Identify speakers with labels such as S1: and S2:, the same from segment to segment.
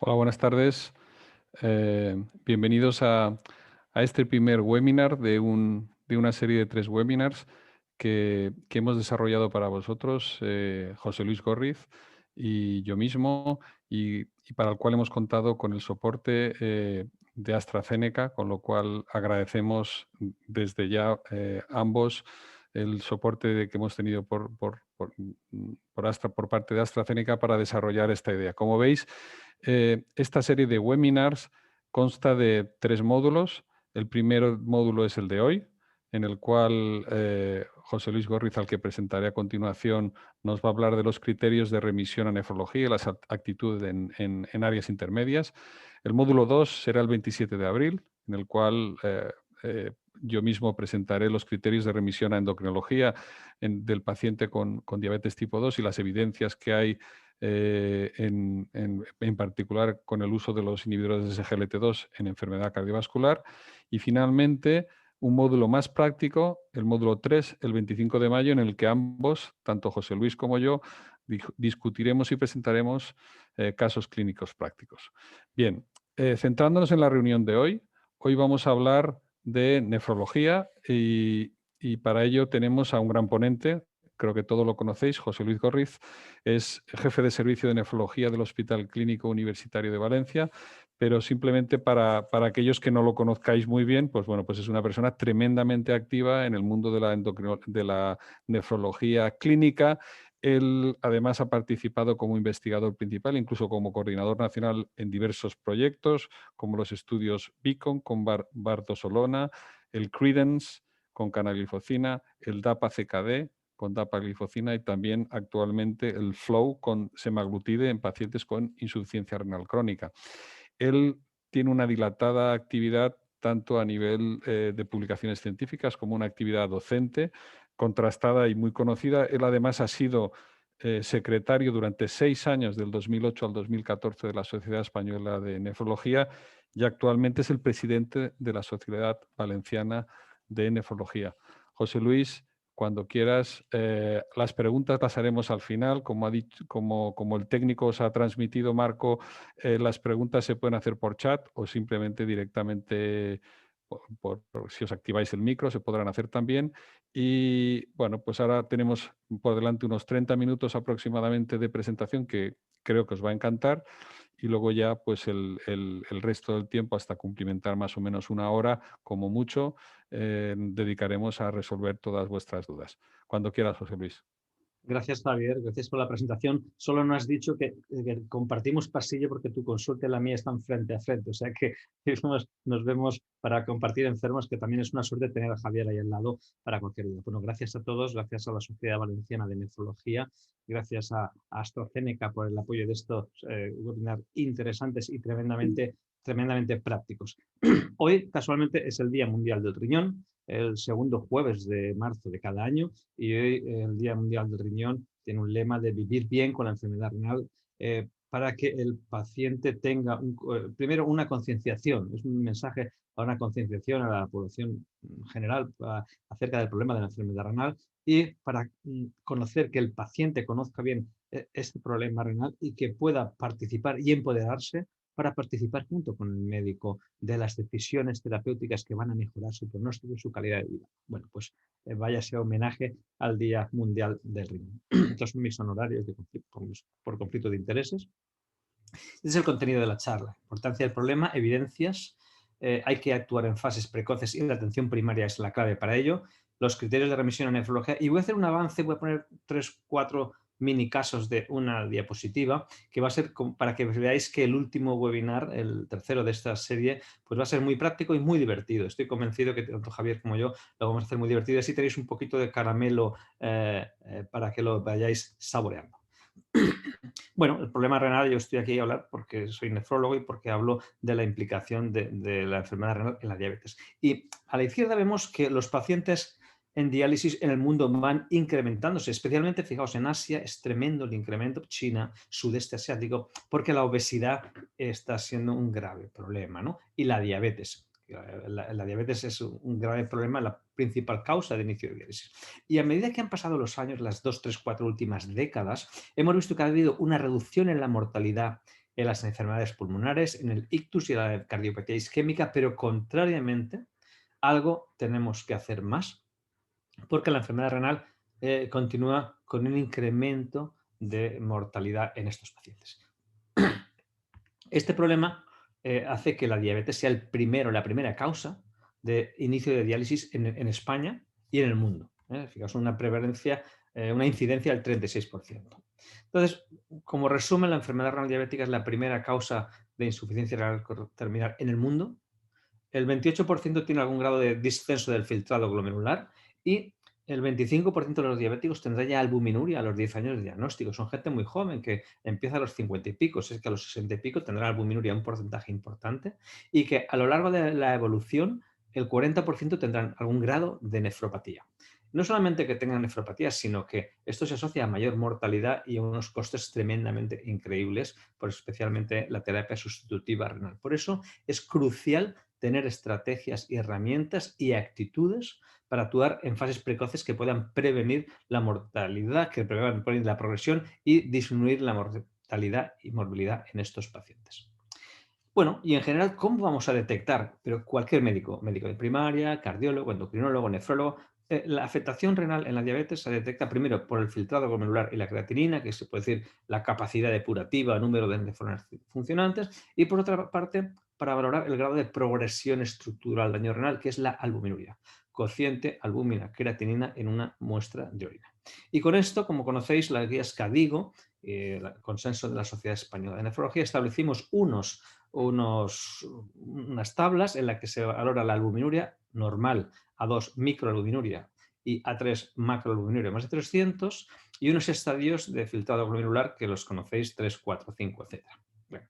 S1: Hola, buenas tardes. Bienvenidos a este primer webinar de una serie de 3 webinars que hemos desarrollado para vosotros, José Luis Gorriz y yo mismo, y para el cual hemos contado con el soporte de AstraZeneca, con lo cual agradecemos desde ya ambos el soporte que hemos tenido por parte de AstraZeneca para desarrollar esta idea. Como veis, esta serie de webinars consta de 3 módulos. El primer módulo es el de hoy, en el cual José Luis Gorriz, al que presentaré a continuación, nos va a hablar de los criterios de remisión a nefrología y las actitudes en áreas intermedias. El módulo 2 será el 27 de abril, en el cual yo mismo presentaré los criterios de remisión a endocrinología del paciente con diabetes tipo 2 y las evidencias que hay en particular con el uso de los inhibidores de SGLT2 en enfermedad cardiovascular. Y finalmente, un módulo más práctico, el módulo 3, el 25 de mayo, en el que ambos, tanto José Luis como yo, discutiremos y presentaremos casos clínicos prácticos. Bien, centrándonos en la reunión de hoy, hoy vamos a hablar de nefrología y para ello tenemos a un gran ponente. Creo que todos lo conocéis, José Luis Gorriz, es jefe de servicio de nefrología del Hospital Clínico Universitario de Valencia, pero simplemente para aquellos que no lo conozcáis muy bien, pues bueno, pues es una persona tremendamente activa en el mundo de la nefrología clínica. Él además ha participado como investigador principal, incluso como coordinador nacional en diversos proyectos, como los estudios Beacon con Bardo Solona, el Credence con canaglifosina, el DAPA-CKD con dapaglifosina y también actualmente el Flow con semaglutide en pacientes con insuficiencia renal crónica. Él tiene una dilatada actividad tanto a nivel de publicaciones científicas como una actividad docente contrastada y muy conocida. Él además ha sido secretario durante 6 años, del 2008 al 2014, de la Sociedad Española de Nefrología y actualmente es el presidente de la Sociedad Valenciana de Nefrología. José Luis, cuando quieras, las preguntas las haremos al final. Como el técnico os ha transmitido, Marco, las preguntas se pueden hacer por chat o simplemente directamente, si os activáis el micro, se podrán hacer también. Y bueno, pues ahora tenemos por delante unos 30 minutos aproximadamente de presentación que creo que os va a encantar. Y luego ya pues el resto del tiempo, hasta cumplimentar más o menos una hora, como mucho, dedicaremos a resolver todas vuestras dudas. Cuando quieras, José Luis.
S2: Gracias, Javier. Gracias por la presentación. Solo no has dicho que compartimos pasillo porque tu consulta y la mía están frente a frente. O sea que nos vemos para compartir enfermos, que también es una suerte tener a Javier ahí al lado para cualquier duda. Bueno, gracias a todos. Gracias a la Sociedad Valenciana de Nefrología. Gracias a AstraZeneca por el apoyo de estos webinars interesantes y tremendamente prácticos. Hoy, casualmente, es el Día Mundial del Riñón, el segundo jueves de marzo de cada año, y hoy el Día Mundial del Riñón tiene un lema de vivir bien con la enfermedad renal para que el paciente tenga, primero, una concienciación. Es un mensaje a una concienciación a la población general acerca del problema de la enfermedad renal y para conocer que el paciente conozca bien este problema renal y que pueda participar y empoderarse para participar junto con el médico de las decisiones terapéuticas que van a mejorar su pronóstico y su calidad de vida. Bueno, pues vaya ese homenaje al Día Mundial del Riñón. Estos son mis honorarios por conflicto de intereses. Este es el contenido de la charla. Importancia del problema, evidencias. Hay que actuar en fases precoces y la atención primaria es la clave para ello. Los criterios de remisión en nefrología. Y voy a hacer un avance, voy a poner 3, 4 mini casos de una diapositiva que va a ser para que veáis que el último webinar, el tercero de esta serie, pues va a ser muy práctico y muy divertido. Estoy convencido que tanto Javier como yo lo vamos a hacer muy divertido. Así tenéis un poquito de caramelo para que lo vayáis saboreando. Bueno, el problema renal, yo estoy aquí a hablar porque soy nefrólogo y porque hablo de la implicación de la enfermedad renal en la diabetes. Y a la izquierda vemos que los pacientes en diálisis en el mundo van incrementándose, especialmente, fijaos, en Asia es tremendo el incremento, China, sudeste asiático, porque la obesidad está siendo un grave problema, ¿no? Y la diabetes. La diabetes es un grave problema, la principal causa de inicio de diálisis. Y a medida que han pasado los años, las 2, 3, 4 últimas décadas, hemos visto que ha habido una reducción en la mortalidad en las enfermedades pulmonares, en el ictus y la cardiopatía isquémica, pero contrariamente, algo tenemos que hacer más porque la enfermedad renal continúa con un incremento de mortalidad en estos pacientes. Este problema hace que la diabetes sea la primera causa de inicio de diálisis en España y en el mundo. Fijaos, una prevalencia, una incidencia del 36%. Entonces, como resumen, la enfermedad renal diabética es la primera causa de insuficiencia renal terminal en el mundo. El 28% tiene algún grado de descenso del filtrado glomerular y el 25% de los diabéticos tendrá ya albuminuria a los 10 años de diagnóstico. Son gente muy joven que empieza a los 50 y pico, es que a los 60 y pico tendrá albuminuria un porcentaje importante y que a lo largo de la evolución el 40% tendrán algún grado de nefropatía. No solamente que tengan nefropatía, sino que esto se asocia a mayor mortalidad y a unos costes tremendamente increíbles, por especialmente la terapia sustitutiva renal. Por eso es crucial tener estrategias y herramientas y actitudes para actuar en fases precoces que puedan prevenir la mortalidad, que puedan prevenir la progresión y disminuir la mortalidad y morbilidad en estos pacientes. Bueno, y en general, ¿cómo vamos a detectar? Pero cualquier médico, médico de primaria, cardiólogo, endocrinólogo, nefrólogo, la afectación renal en la diabetes se detecta primero por el filtrado glomerular y la creatinina, que se puede decir la capacidad depurativa, número de nefronas funcionantes, y por otra parte, para valorar el grado de progresión estructural del daño renal, que es la albuminuria, cociente albúmina creatinina en una muestra de orina. Y con esto, como conocéis, las guías CADIGO, el consenso de la Sociedad Española de Nefrología, establecimos unas tablas en las que se valora la albuminuria normal, A2 microalbuminuria y A3 macroalbuminuria más de 300 y unos estadios de filtrado glomerular que los conocéis, 3, 4, 5, etc. Bueno,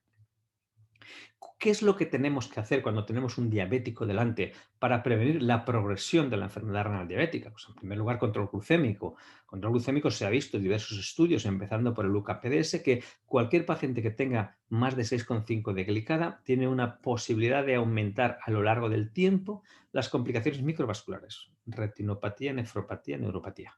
S2: ¿qué es lo que tenemos que hacer cuando tenemos un diabético delante para prevenir la progresión de la enfermedad renal diabética? Pues en primer lugar, control glucémico. Control glucémico se ha visto en diversos estudios, empezando por el UKPDS, que cualquier paciente que tenga más de 6,5 de glicada tiene una posibilidad de aumentar a lo largo del tiempo las complicaciones microvasculares, retinopatía, nefropatía, neuropatía.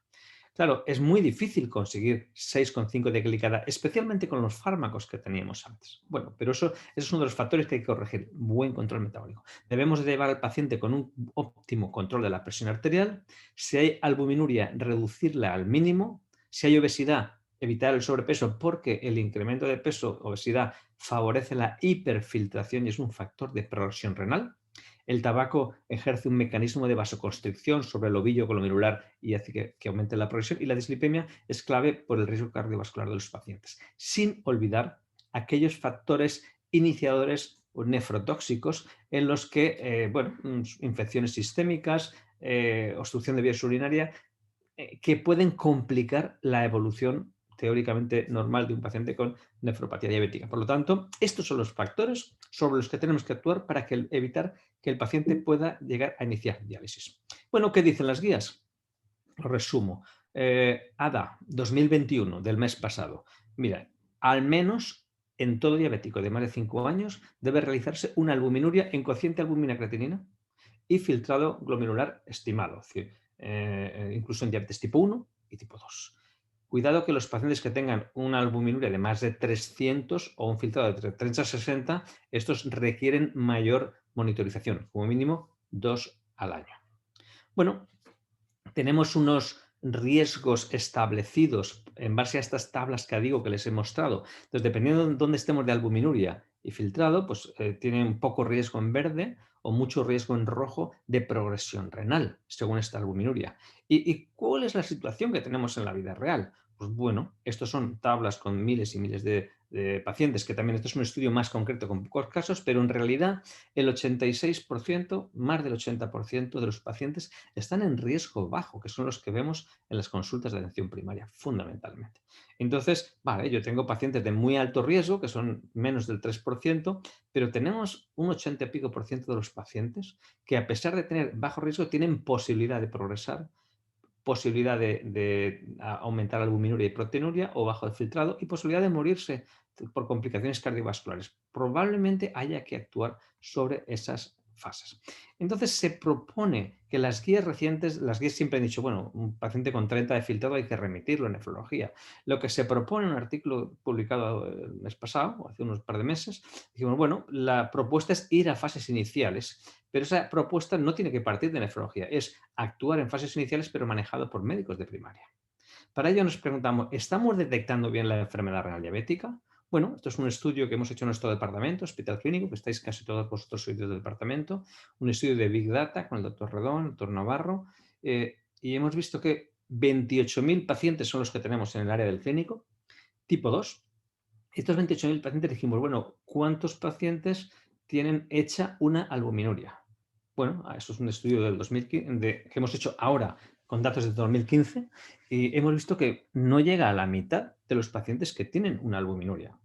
S2: Claro, es muy difícil conseguir 6,5 de glicada, especialmente con los fármacos que teníamos antes. Bueno, pero eso es uno de los factores que hay que corregir, buen control metabólico. Debemos de llevar al paciente con un óptimo control de la presión arterial. Si hay albuminuria, reducirla al mínimo. Si hay obesidad, evitar el sobrepeso porque el incremento de peso, obesidad, favorece la hiperfiltración y es un factor de progresión renal. El tabaco ejerce un mecanismo de vasoconstricción sobre el ovillo glomerular y hace que aumente la progresión. Y la dislipemia es clave por el riesgo cardiovascular de los pacientes. Sin olvidar aquellos factores iniciadores o nefrotóxicos en los que, infecciones sistémicas, obstrucción de vías urinarias, que pueden complicar la evolución teóricamente normal de un paciente con nefropatía diabética. Por lo tanto, estos son los factores sobre los que tenemos que actuar para evitar que el paciente pueda llegar a iniciar diálisis. Bueno, ¿qué dicen las guías? Lo resumo. ADA 2021 del mes pasado. Mira, al menos en todo diabético de más de 5 años debe realizarse una albuminuria en cociente albúmina creatinina y filtrado glomerular estimado, es decir, incluso en diabetes tipo 1 y tipo 2. Cuidado que los pacientes que tengan una albuminuria de más de 300 o un filtrado de 30 a 60, estos requieren mayor monitorización, como mínimo 2 al año. Bueno, tenemos unos riesgos establecidos en base a estas tablas que digo que les he mostrado. Entonces, dependiendo de dónde estemos de albuminuria y filtrado, pues tienen poco riesgo en verde o mucho riesgo en rojo de progresión renal, según esta albuminuria. ¿Y cuál es la situación que tenemos en la vida real? Pues bueno, estos son tablas con miles y miles de pacientes, que también esto es un estudio más concreto con pocos casos, pero en realidad el 86%, más del 80% de los pacientes están en riesgo bajo, que son los que vemos en las consultas de atención primaria, fundamentalmente. Entonces, vale, yo tengo pacientes de muy alto riesgo, que son menos del 3%, pero tenemos un 80 y pico por ciento de los pacientes que, a pesar de tener bajo riesgo, tienen posibilidad de progresar, posibilidad de aumentar la albuminuria y proteinuria o bajo el filtrado y posibilidad de morirse por complicaciones cardiovasculares. Probablemente haya que actuar sobre esas fases. Entonces se propone que las guías recientes, las guías siempre han dicho, bueno, un paciente con 30 de filtrado hay que remitirlo en nefrología. Lo que se propone en un artículo publicado el mes pasado, o hace unos par de meses, dijimos, bueno, la propuesta es ir a fases iniciales, pero esa propuesta no tiene que partir de nefrología, es actuar en fases iniciales pero manejado por médicos de primaria. Para ello nos preguntamos, ¿estamos detectando bien la enfermedad renal diabética? Bueno, esto es un estudio que hemos hecho en nuestro departamento, Hospital Clínico, que estáis casi todos vosotros sois del departamento, un estudio de Big Data con el doctor Redón, el doctor Navarro, y hemos visto que 28.000 pacientes son los que tenemos en el área del clínico, tipo 2. Estos 28.000 pacientes dijimos, bueno, ¿cuántos pacientes tienen hecha una albuminuria? Bueno, eso es un estudio del 2015, que hemos hecho ahora con datos de 2015 y hemos visto que no llega a la mitad de los pacientes que tienen una albuminuria.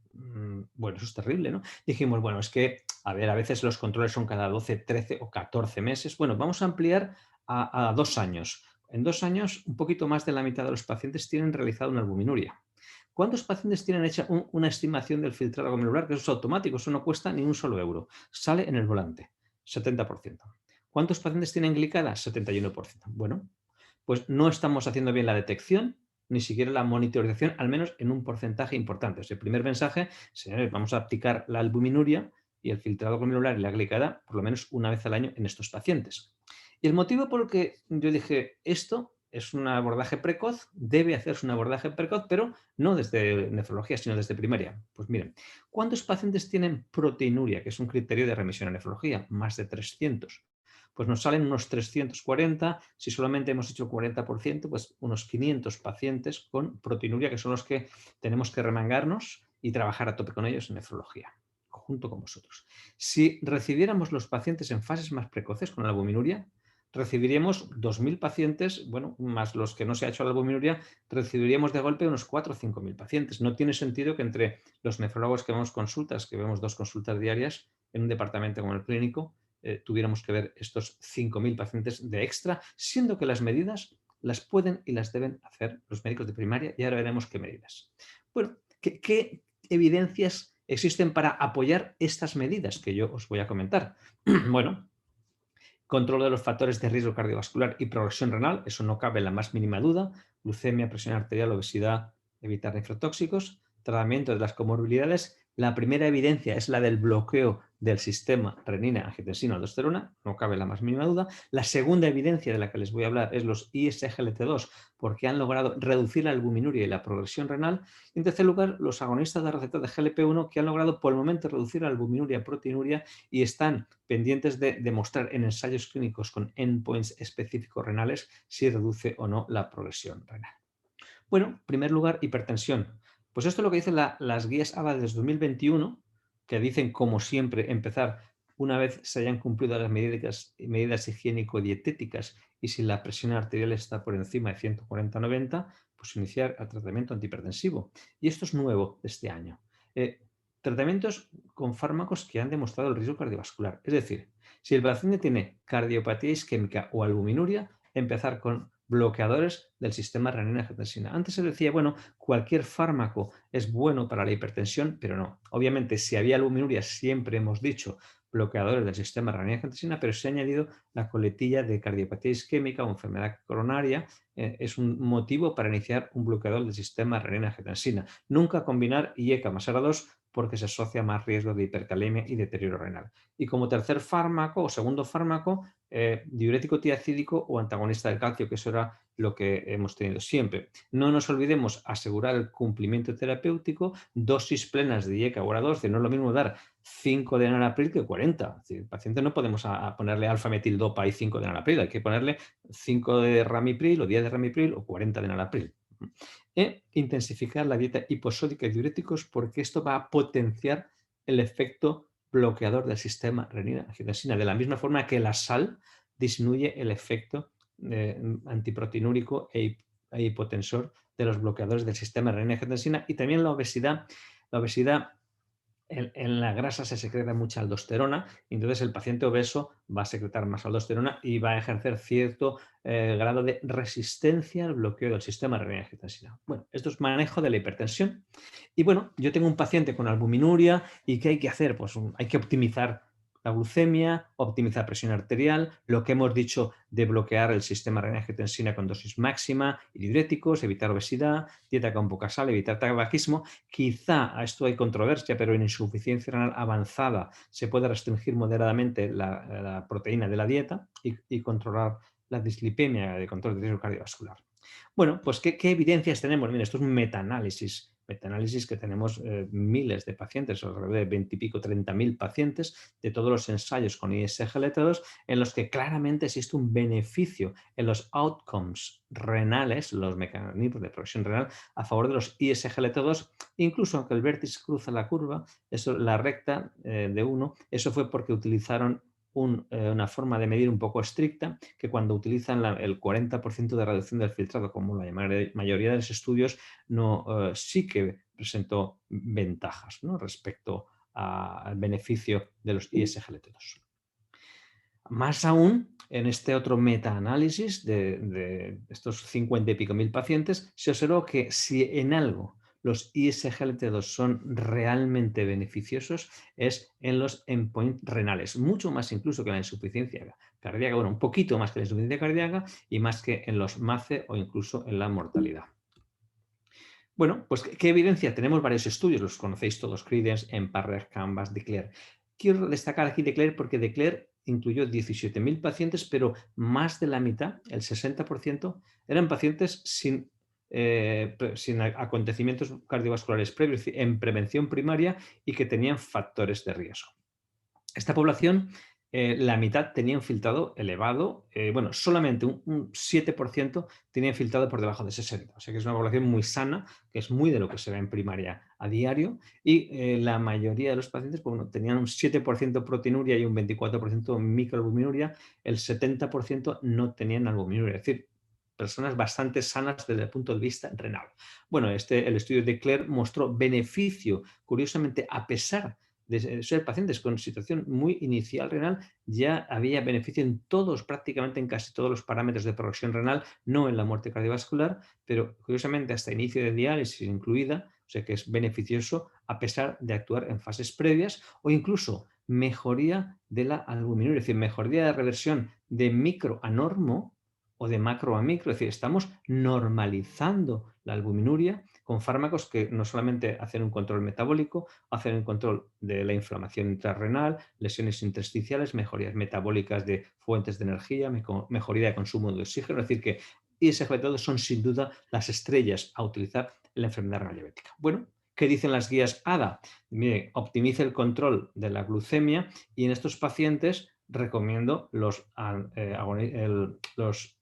S2: Bueno, eso es terrible, ¿no? Dijimos, bueno, es que, a ver, a veces los controles son cada 12, 13 o 14 meses. Bueno, vamos a ampliar a 2 años. En 2 años, un poquito más de la mitad de los pacientes tienen realizado una albuminuria. ¿Cuántos pacientes tienen hecha una estimación del filtrado glomerular? Que eso es automático, eso no cuesta ni un solo euro. Sale en el volante, 70%. ¿Cuántos pacientes tienen glicada? 71%. Bueno, pues no estamos haciendo bien la detección, ni siquiera la monitorización, al menos en un porcentaje importante. Es el primer mensaje, señores, vamos a aplicar la albuminuria y el filtrado glomerular y la glicada por lo menos una vez al año en estos pacientes. Y el motivo por el que yo dije esto es un abordaje precoz, debe hacerse un abordaje precoz, pero no desde nefrología, sino desde primaria. Pues miren, ¿cuántos pacientes tienen proteinuria, que es un criterio de remisión en nefrología? Más de 300. Pues nos salen unos 340, si solamente hemos hecho 40%, pues unos 500 pacientes con proteinuria, que son los que tenemos que remangarnos y trabajar a tope con ellos en nefrología, junto con vosotros. Si recibiéramos los pacientes en fases más precoces con la albuminuria, recibiríamos 2.000 pacientes, bueno, más los que no se ha hecho la albuminuria, recibiríamos de golpe unos 4 o 5.000 pacientes. No tiene sentido que entre los nefrólogos que vemos consultas, que vemos 2 consultas diarias en un departamento como el clínico, tuviéramos que ver estos 5.000 pacientes de extra, siendo que las medidas las pueden y las deben hacer los médicos de primaria y ahora veremos qué medidas. Bueno, ¿qué evidencias existen para apoyar estas medidas que yo os voy a comentar? Bueno, control de los factores de riesgo cardiovascular y progresión renal, eso no cabe en la más mínima duda, glucemia, presión arterial, obesidad, evitar nefrotóxicos, tratamiento de las comorbilidades. La primera evidencia es la del bloqueo del sistema renina-angiotensina-aldosterona, no cabe la más mínima duda. La segunda evidencia de la que les voy a hablar es los ISGLT2, porque han logrado reducir la albuminuria y la progresión renal. Y en tercer lugar, los agonistas de receptor de GLP-1, que han logrado por el momento reducir la albuminuria y proteinuria y están pendientes de demostrar en ensayos clínicos con endpoints específicos renales si reduce o no la progresión renal. Bueno, en primer lugar, hipertensión. Pues esto es lo que dicen las guías ABA desde 2021, que dicen, como siempre, empezar una vez se hayan cumplido las medidas higiénico-dietéticas y si la presión arterial está por encima de 140-90, pues iniciar el tratamiento antihipertensivo. Y esto es nuevo de este año. Tratamientos con fármacos que han demostrado el riesgo cardiovascular. Es decir, si el paciente tiene cardiopatía isquémica o albuminuria, empezar con bloqueadores del sistema renina-angiotensina. Antes se decía, bueno, cualquier fármaco es bueno para la hipertensión, pero no. Obviamente, si había albuminuria, siempre hemos dicho bloqueadores del sistema renina-angiotensina, pero se ha añadido la coletilla de cardiopatía isquémica o enfermedad coronaria. Es un motivo para iniciar un bloqueador del sistema renina-angiotensina. Nunca combinar IECA más ARA2 porque se asocia más riesgo de hipercalemia y deterioro renal. Y como tercer fármaco o segundo fármaco, diurético tiacídico o antagonista del calcio, que eso era lo que hemos tenido siempre. No nos olvidemos asegurar el cumplimiento terapéutico, dosis plenas de IECA o ARA2, no es lo mismo dar 5 de enalapril que 40. Es decir, el paciente no podemos ponerle alfa-metildopa y 5 de enalapril, hay que ponerle 5 de ramipril o 10 de ramipril o 40 de enalapril. Intensificar la dieta hiposódica y diuréticos porque esto va a potenciar el efecto bloqueador del sistema renina-angiotensina, de la misma forma que la sal disminuye el efecto antiproteinúrico e hipotensor de los bloqueadores del sistema renina-angiotensina. Y también la obesidad en la grasa se secreta mucha aldosterona y entonces el paciente obeso va a secretar más aldosterona y va a ejercer cierto grado de resistencia al bloqueo del sistema renina-angiotensina. Bueno, esto es manejo de la hipertensión. Y bueno, yo tengo un paciente con albuminuria y ¿qué hay que hacer? Pues hay que optimizar la glucemia, optimizar presión arterial, lo que hemos dicho de bloquear el sistema renina-angiotensina con dosis máxima, y diuréticos, evitar obesidad, dieta con poca sal, evitar tabaquismo. Quizá, a esto hay controversia, pero en insuficiencia renal avanzada se puede restringir moderadamente la proteína de la dieta y controlar la dislipemia de control de riesgo cardiovascular. Bueno, pues ¿qué evidencias tenemos? Mira, esto es un metaanálisis que tenemos miles de pacientes, alrededor de 20 y pico, 30.000 pacientes de todos los ensayos con ISGLT2, en los que claramente existe un beneficio en los outcomes renales, los mecanismos de progresión renal, a favor de los ISGLT2, incluso aunque el vértice cruza la curva, eso, la recta de 1, eso fue porque utilizaron una forma de medir un poco estricta, que cuando utilizan el 40% de reducción del filtrado, como la mayoría de los estudios, sí que presentó ventajas, ¿no?, respecto al beneficio de los ISGLT2. Más aún, en este otro metaanálisis de estos 50 y pico mil pacientes, se observó que si en algo los ISGLT2 son realmente beneficiosos es en los endpoints renales, mucho más incluso que en la insuficiencia cardíaca, bueno, un poquito más que en la insuficiencia cardíaca y más que en los MACE o incluso en la mortalidad. Bueno, pues ¿qué evidencia? Tenemos varios estudios, los conocéis todos, Credence, Emparrer, Canvas, Declare. Quiero destacar aquí Declare porque Declare incluyó 17.000 pacientes, pero más de la mitad, el 60%, eran pacientes sin acontecimientos cardiovasculares previos, en prevención primaria y que tenían factores de riesgo. Esta población, la mitad tenía infiltrado elevado, bueno, solamente un 7% tenía infiltrado por debajo de 60. O sea que es una población muy sana, que es muy de lo que se ve en primaria a diario, y la mayoría de los pacientes, pues, bueno, tenían un 7% proteinuria y un 24% microalbuminuria, el 70% no tenían albuminuria, es decir, personas bastante sanas desde el punto de vista renal. Bueno, el estudio de Claire mostró beneficio, curiosamente, a pesar de ser pacientes con situación muy inicial renal, ya había beneficio en todos, prácticamente en casi todos los parámetros de progresión renal, no en la muerte cardiovascular, pero curiosamente hasta inicio de diálisis incluida, o sea que es beneficioso a pesar de actuar en fases previas, o incluso mejoría de la albuminuria, es decir, mejoría de reversión de micro a normo o de macro a micro, es decir, estamos normalizando la albuminuria con fármacos que no solamente hacen un control metabólico, hacen un control de la inflamación intrarrenal, lesiones intersticiales, mejorías metabólicas de fuentes de energía, mejoría de consumo de oxígeno, es decir que ISGLT2 son sin duda las estrellas a utilizar en la enfermedad renal diabética. Bueno, ¿qué dicen las guías ADA? Mire, optimice el control de la glucemia y en estos pacientes recomiendo los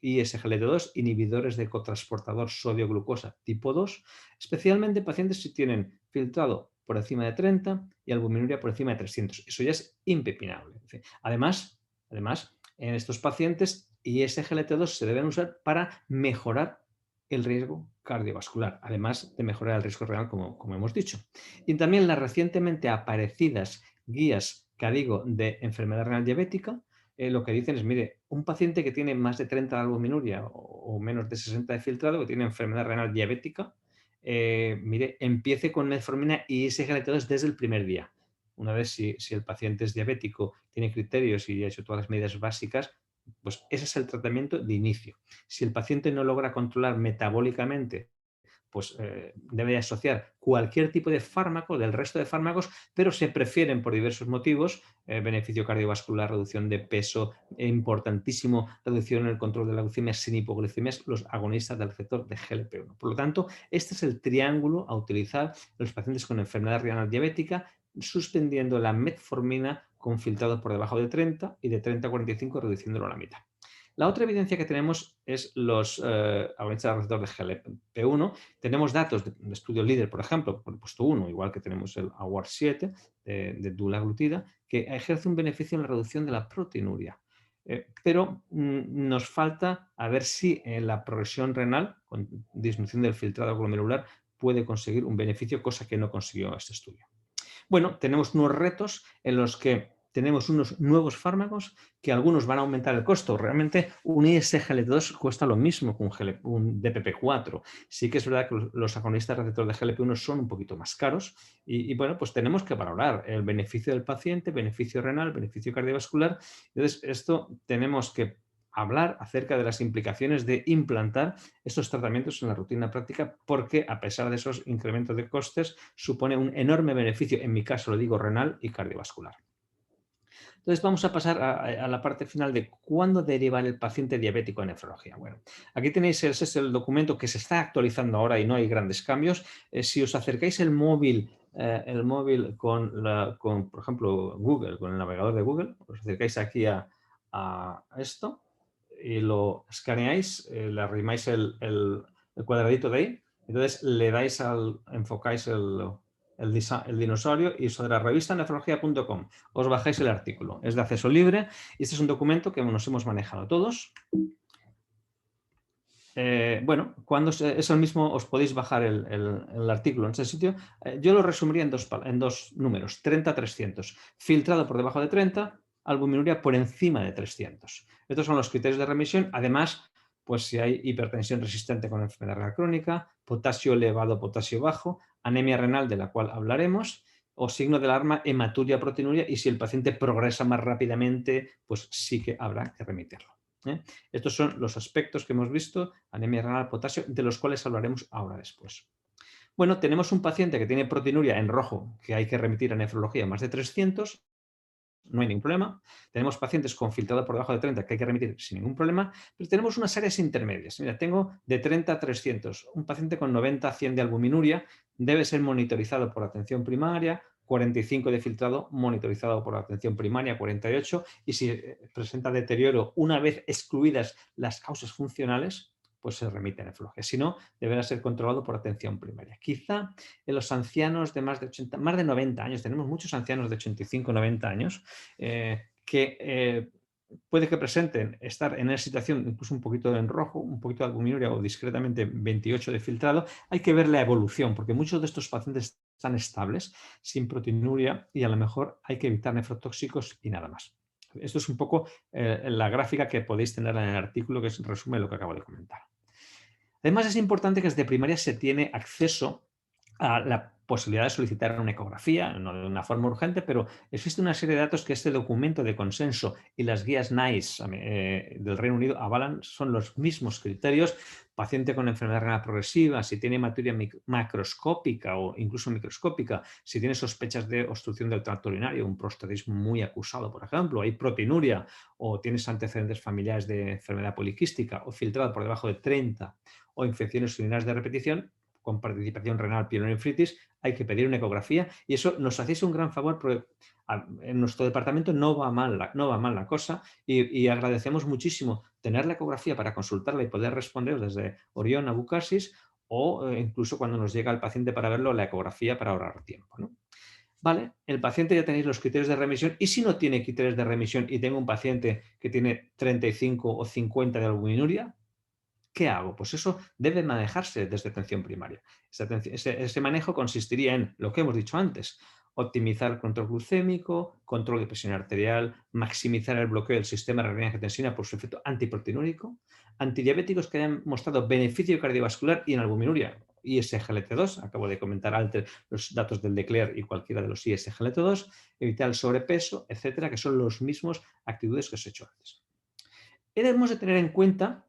S2: ISGLT2, inhibidores de cotransportador sodio-glucosa tipo 2, especialmente pacientes si tienen filtrado por encima de 30 y albuminuria por encima de 300. Eso ya es impepinable. Además, en estos pacientes ISGLT2 se deben usar para mejorar el riesgo cardiovascular, además de mejorar el riesgo renal, como hemos dicho. Y también las recientemente aparecidas guías que digo de enfermedad renal diabética, lo que dicen es, mire, un paciente que tiene más de 30 de albuminuria o menos de 60 de filtrado, que tiene enfermedad renal diabética, mire, empiece con metformina y SGLT2 desde el primer día. Una vez si el paciente es diabético, tiene criterios y ha hecho todas las medidas básicas, pues ese es el tratamiento de inicio. Si el paciente no logra controlar metabólicamente, pues debe asociar cualquier tipo de fármaco del resto de fármacos, pero se prefieren por diversos motivos, beneficio cardiovascular, reducción de peso, importantísimo, reducción en el control de la glucemia sin hipoglucemias, los agonistas del receptor de GLP-1. Por lo tanto, este es el triángulo a utilizar en los pacientes con enfermedad renal diabética, suspendiendo la metformina con filtrado por debajo de 30 y de 30 a 45 reduciéndolo a la mitad. La otra evidencia que tenemos es los agonistas del receptor de GLP-1. Tenemos datos de estudio líder, por ejemplo, por el puesto 1, igual que tenemos el AWAR7 de dulaglutida, que ejerce un beneficio en la reducción de la proteinuria. Pero nos falta a ver si en la progresión renal, con disminución del filtrado glomerular, puede conseguir un beneficio, cosa que no consiguió este estudio. Bueno, tenemos unos retos en los que tenemos unos nuevos fármacos que algunos van a aumentar el costo. Realmente un ISGLT2 cuesta lo mismo que un DPP4. Sí que es verdad que los agonistas receptores de GLP-1 son un poquito más caros y bueno, pues tenemos que valorar el beneficio del paciente, beneficio renal, beneficio cardiovascular. Entonces, esto tenemos que hablar acerca de las implicaciones de implantar estos tratamientos en la rutina práctica, porque a pesar de esos incrementos de costes, supone un enorme beneficio, en mi caso lo digo, renal y cardiovascular. Entonces vamos a pasar a la parte final de cuándo derivar el paciente diabético a nefrología. Bueno, aquí tenéis, ese es el documento que se está actualizando ahora y no hay grandes cambios. Si os acercáis el móvil con, por ejemplo, Google, con el navegador de Google, os acercáis aquí a esto y lo escaneáis, le arrimáis el cuadradito de ahí, entonces le dais enfocáis el dinosaurio y sobre la revista nefrología.com os bajáis el artículo. Es de acceso libre y este es un documento que nos hemos manejado todos. Bueno, cuando es el mismo os podéis bajar el artículo en ese sitio. Yo lo resumiría en dos números, 30-300. Filtrado por debajo de 30, albuminuria por encima de 300. Estos son los criterios de remisión. Además, pues si hay hipertensión resistente con enfermedad renal crónica, potasio elevado, potasio bajo, anemia renal de la cual hablaremos, o signo de alarma, hematuria, proteinuria, y si el paciente progresa más rápidamente, pues sí que habrá que remitirlo. Estos son los aspectos que hemos visto, anemia renal, potasio, de los cuales hablaremos ahora después. Bueno, tenemos un paciente que tiene proteinuria en rojo, que hay que remitir a nefrología más de 300, no hay ningún problema. Tenemos pacientes con filtrado por debajo de 30 que hay que remitir sin ningún problema, pero tenemos unas áreas intermedias. Mira, tengo de 30 a 300, un paciente con 90 a 100 de albuminuria, debe ser monitorizado por atención primaria, 45 de filtrado, monitorizado por atención primaria, 48, y si presenta deterioro una vez excluidas las causas funcionales, pues se remite a nefrología. Si no, deberá ser controlado por atención primaria. Quizá en los ancianos de más de 90 años, tenemos muchos ancianos de 85, 90 años, que puede que presenten estar en esa situación incluso un poquito en rojo, un poquito de albuminuria o discretamente 28 de filtrado. Hay que ver la evolución, porque muchos de estos pacientes están estables, sin proteinuria, y a lo mejor hay que evitar nefrotóxicos y nada más. Esto es un poco la gráfica que podéis tener en el artículo, que resume lo que acabo de comentar. Además, es importante que desde primaria se tiene acceso a la posibilidad de solicitar una ecografía, no de una forma urgente, pero existe una serie de datos que este documento de consenso y las guías NICE del Reino Unido avalan, son los mismos criterios. Paciente con enfermedad renal progresiva, si tiene hematuria macroscópica o incluso microscópica, si tiene sospechas de obstrucción del tracto urinario, un prostatismo muy acusado, por ejemplo, hay proteinuria o tienes antecedentes familiares de enfermedad poliquística o filtrado por debajo de 30 o infecciones urinarias de repetición, con participación renal, pielonefritis, hay que pedir una ecografía y eso nos hacéis un gran favor porque en nuestro departamento no va mal la cosa y agradecemos muchísimo tener la ecografía para consultarla y poder responder desde Orión a Bucasis o incluso cuando nos llega el paciente para verlo, la ecografía para ahorrar tiempo, ¿no? Vale, el paciente ya tenéis los criterios de remisión y si no tiene criterios de remisión y tengo un paciente que tiene 35 o 50 de albuminuria, ¿qué hago? Pues eso debe manejarse desde atención primaria. Ese manejo consistiría en lo que hemos dicho antes: optimizar el control glucémico, control de presión arterial, maximizar el bloqueo del sistema de renina-angiotensina por su efecto antiproteinúrico, antidiabéticos que hayan mostrado beneficio cardiovascular y en albuminuria, ISGLT2, acabo de comentar antes los datos del Leclerc y cualquiera de los ISGLT2, evitar el sobrepeso, etcétera, que son los mismos actitudes que os he hecho antes. Debemos de tener en cuenta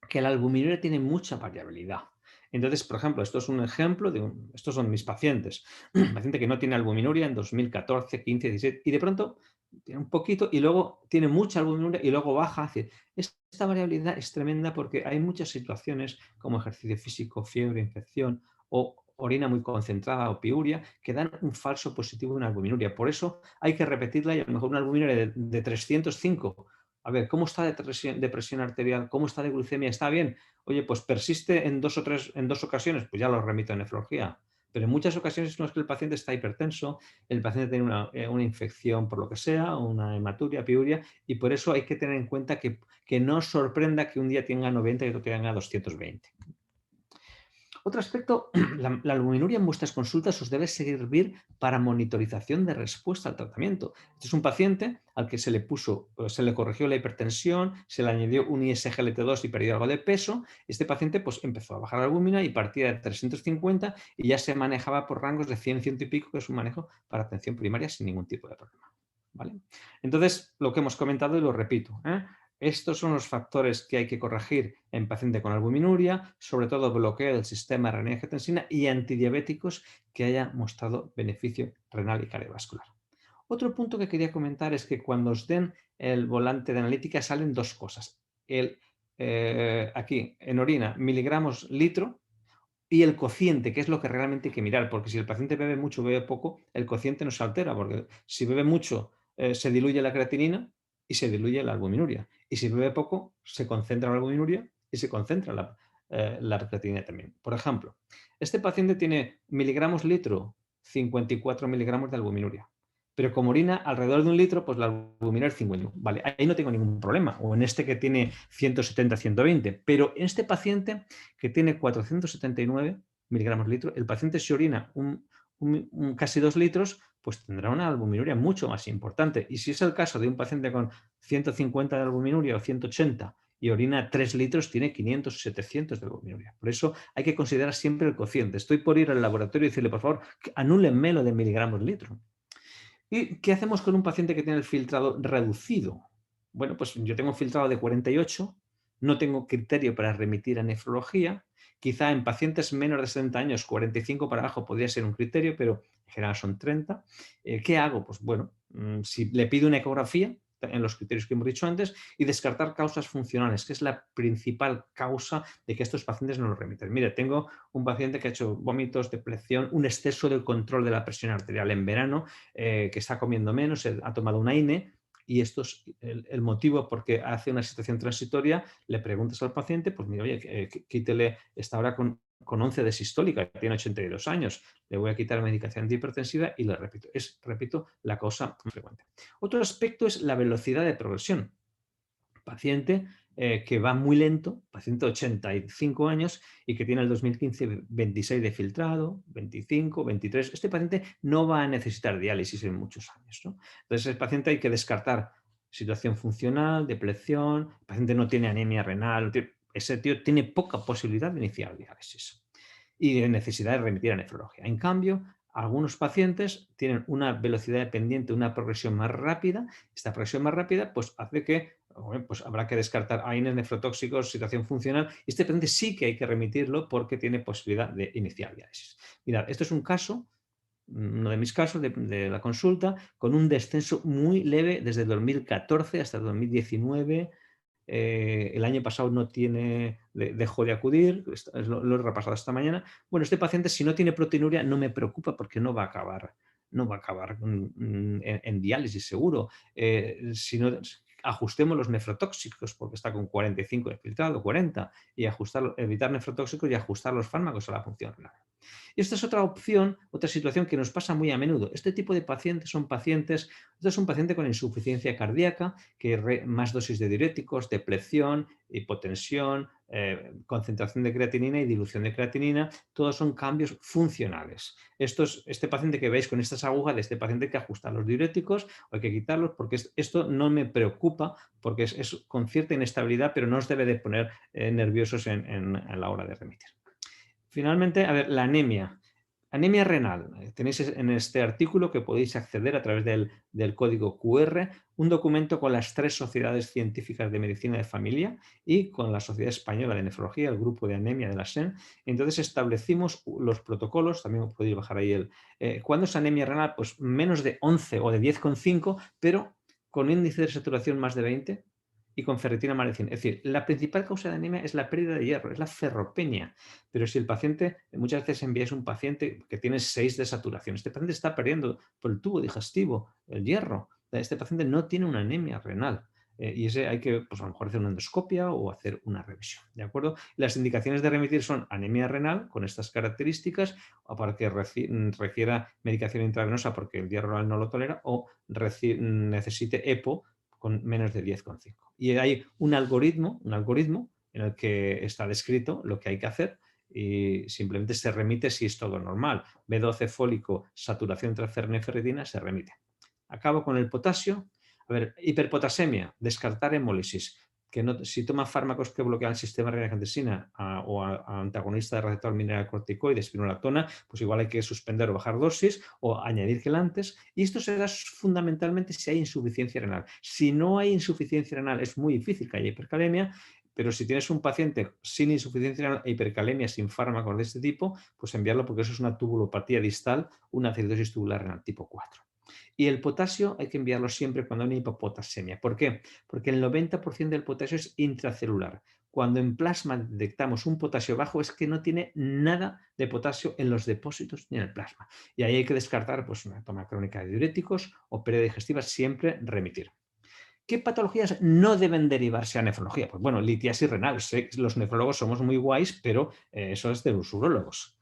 S2: que la albuminuria tiene mucha variabilidad. Entonces, por ejemplo, esto es un ejemplo estos son mis pacientes. Un paciente que no tiene albuminuria en 2014, 15, 16 y de pronto tiene un poquito y luego tiene mucha albuminuria y luego baja. Esta variabilidad es tremenda porque hay muchas situaciones como ejercicio físico, fiebre, infección o orina muy concentrada o piuria que dan un falso positivo en albuminuria. Por eso hay que repetirla y a lo mejor una albuminuria de 305. A ver, ¿cómo está de presión arterial? ¿Cómo está de glucemia? ¿Está bien? Oye, pues persiste en dos ocasiones, pues ya lo remito a nefrología. Pero en muchas ocasiones no es que el paciente está hipertenso, el paciente tiene una infección por lo que sea, una hematuria, piuria, y por eso hay que tener en cuenta que no sorprenda que un día tenga 90 y otro tenga 220. Otro aspecto, la albuminuria en vuestras consultas os debe servir para monitorización de respuesta al tratamiento. Este es un paciente al que se le puso, se le corrigió la hipertensión, se le añadió un ISGLT2 y perdió algo de peso. Este paciente pues, empezó a bajar la albúmina y partía de 350 y ya se manejaba por rangos de 100, 100 y pico, que es un manejo para atención primaria sin ningún tipo de problema. ¿Vale? Entonces, lo que hemos comentado y lo repito, estos son los factores que hay que corregir en paciente con albuminuria, sobre todo bloqueo del sistema renina-angiotensina y antidiabéticos que haya mostrado beneficio renal y cardiovascular. Otro punto que quería comentar es que cuando os den el volante de analítica salen dos cosas. Aquí, en orina, miligramos litro y el cociente, que es lo que realmente hay que mirar, porque si el paciente bebe mucho o bebe poco, el cociente no se altera, porque si bebe mucho se diluye la creatinina y se diluye la albuminuria. Y si bebe poco, se concentra la albuminuria y se concentra la creatinina también. Por ejemplo, este paciente tiene miligramos litro, 54 miligramos de albuminuria. Pero como orina alrededor de un litro, pues la albuminuria es 50. Vale, ahí no tengo ningún problema. O en este que tiene 170, 120. Pero en este paciente que tiene 479 miligramos litro, el paciente si orina casi 2 litros, pues tendrá una albuminuria mucho más importante. Y si es el caso de un paciente con 150 de albuminuria o 180 y orina 3 litros, tiene 500 700 de albuminuria. Por eso hay que considerar siempre el cociente. Estoy por ir al laboratorio y decirle, por favor, anúlenme lo de miligramos litro. ¿Y qué hacemos con un paciente que tiene el filtrado reducido? Bueno, pues yo tengo un filtrado de 48, no tengo criterio para remitir a nefrología. Quizá en pacientes menos de 70 años, 45 para abajo podría ser un criterio, pero en general son 30. ¿Qué hago? Pues bueno, si le pido una ecografía, en los criterios que hemos dicho antes, y descartar causas funcionales, que es la principal causa de que estos pacientes no lo remiten. Mire, tengo un paciente que ha hecho vómitos, depresión, un exceso de control de la presión arterial en verano, que está comiendo menos, ha tomado un AINE, y esto es el motivo porque hace una situación transitoria, le preguntas al paciente, pues mira, oye, quítele, está ahora con 11 de sistólica, tiene 82 años, le voy a quitar medicación antihipertensiva y le repito, repito, la causa más frecuente. Otro aspecto es la velocidad de progresión. Paciente que va muy lento, paciente de 85 años y que tiene el 2015 26 de filtrado, 25, 23. Este paciente no va a necesitar diálisis en muchos años, ¿no? Entonces, el paciente hay que descartar situación funcional, depresión, el paciente no tiene anemia renal, ese tío tiene poca posibilidad de iniciar diálisis y de necesidad de remitir a nefrología. En cambio, algunos pacientes tienen una velocidad dependiente, una progresión más rápida. Esta progresión más rápida pues, hace que pues habrá que descartar AINES nefrotóxicos, situación funcional. Este paciente sí que hay que remitirlo porque tiene posibilidad de iniciar diálisis. Mirad, esto es un caso, uno de mis casos de la consulta, con un descenso muy leve desde 2014 hasta 2019. El año pasado no tiene, dejó de acudir, lo he repasado esta mañana. Bueno, este paciente si no tiene proteinuria no me preocupa porque no va a acabar, en diálisis seguro. Si no, ajustemos los nefrotóxicos porque está con 45 de filtrado, 40, y evitar nefrotóxicos y ajustar los fármacos a la función renal. Y esta es otra opción, otra situación que nos pasa muy a menudo. Este tipo de pacientes son pacientes, esto es un paciente con insuficiencia cardíaca, más dosis de diuréticos, depresión, hipotensión, concentración de creatinina y dilución de creatinina, todos son cambios funcionales. Este paciente que veis con estas agujas, de este paciente hay que ajustar los diuréticos o hay que quitarlos porque esto no me preocupa porque es con cierta inestabilidad, pero no os debe de poner nerviosos en la hora de remitir. Finalmente, a ver, la anemia. Anemia renal. Tenéis en este artículo que podéis acceder a través del código QR, un documento con las 3 sociedades científicas de medicina de familia y con la Sociedad Española de Nefrología, el grupo de anemia de la SEN. Entonces establecimos los protocolos, también podéis bajar ahí ¿cuándo es anemia renal? Pues menos de 11 o de 10,5, pero con índice de saturación más de 20 y con ferritina más de 100. Es decir, la principal causa de anemia es la pérdida de hierro, es la ferropenia. Pero si el paciente, muchas veces enviáis un paciente que tiene 6 de saturación, este paciente está perdiendo por el tubo digestivo el hierro, este paciente no tiene una anemia renal. Y ese hay que, pues a lo mejor hacer una endoscopia o hacer una revisión, ¿de acuerdo? Las indicaciones de remitir son anemia renal con estas características, o para que requiera medicación intravenosa porque el hierro renal no lo tolera, o necesite EPO con menos de 10,5. Y hay un algoritmo en el que está descrito lo que hay que hacer y simplemente se remite si es todo normal. B12 fólico, saturación entre cerna y ferritina, se remite. Acabo con el potasio. A ver, hiperpotasemia, descartar hemólisis. Que no, si toma fármacos que bloquean el sistema renina-angiotensina o antagonista de receptor mineralocorticoide, spironolactona, pues igual hay que suspender o bajar dosis o añadir quelantes. Y esto será fundamentalmente si hay insuficiencia renal. Si no hay insuficiencia renal, es muy difícil que haya hipercalemia, pero si tienes un paciente sin insuficiencia renal e hipercalemia sin fármacos de este tipo, pues enviarlo porque eso es una tubulopatía distal, una acidosis tubular renal tipo 4. Y el potasio hay que enviarlo siempre cuando hay una hipopotasemia. ¿Por qué? Porque el 90% del potasio es intracelular. Cuando en plasma detectamos un potasio bajo es que no tiene nada de potasio en los depósitos ni en el plasma. Y ahí hay que descartar pues, una toma crónica de diuréticos o pérdida digestiva, siempre remitir. ¿Qué patologías no deben derivarse a nefrología? Pues bueno, litiasis renal. Los nefrólogos somos muy guays, pero eso es de los urólogos.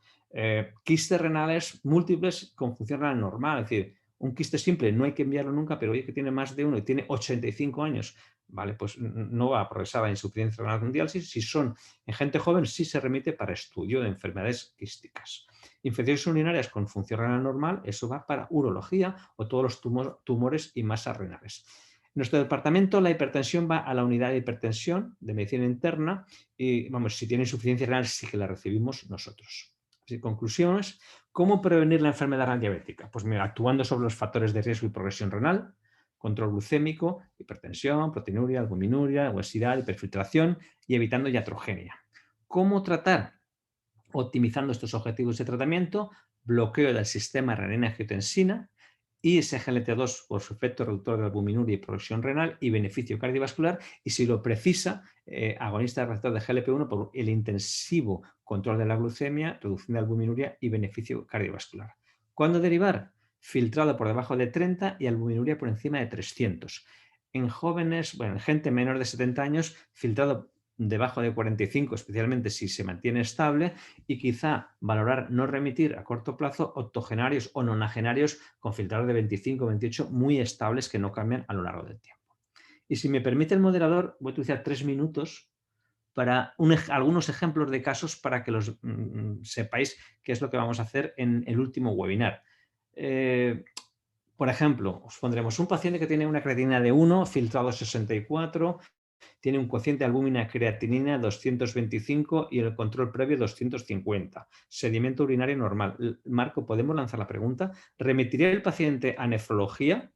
S2: Quistes renales múltiples con función renal normal, es decir, un quiste simple no hay que enviarlo nunca, pero oye, que tiene más de uno y tiene 85 años, vale, pues no va a progresar a insuficiencia renal con diálisis. Si son en gente joven, sí se remite para estudio de enfermedades quísticas. Infecciones urinarias con función renal normal, eso va para urología o todos los tumores y masas renales. En nuestro departamento la hipertensión va a la unidad de hipertensión de medicina interna y, vamos, si tiene insuficiencia renal sí que la recibimos nosotros. Así, conclusiones. ¿Cómo prevenir la enfermedad renal diabética? Pues mira, actuando sobre los factores de riesgo y progresión renal, control glucémico, hipertensión, proteinuria, albuminuria, obesidad, hiperfiltración y evitando iatrogenia. ¿Cómo tratar? Optimizando estos objetivos de tratamiento, bloqueo del sistema renina-angiotensina y SGLT2 por su efecto reductor de albuminuria y progresión renal y beneficio cardiovascular, y si lo precisa, agonista de receptor de GLP-1 por el intensivo control de la glucemia, reducción de albuminuria y beneficio cardiovascular. ¿Cuándo derivar? Filtrado por debajo de 30 y albuminuria por encima de 300. En jóvenes, bueno, en gente menor de 70 años, filtrado debajo de 45, especialmente si se mantiene estable, y quizá valorar no remitir a corto plazo octogenarios o nonagenarios con filtrados de 25 28 muy estables que no cambian a lo largo del tiempo. Y si me permite el moderador, voy a utilizar 3 minutos para algunos ejemplos de casos para que los sepáis qué es lo que vamos a hacer en el último webinar. Por ejemplo, os pondremos un paciente que tiene una creatinina de 1, filtrado 64, tiene un cociente albúmina creatinina 225 y el control previo 250. Sedimento urinario normal. Marco, ¿podemos lanzar la pregunta? ¿Remitiría el paciente a nefrología?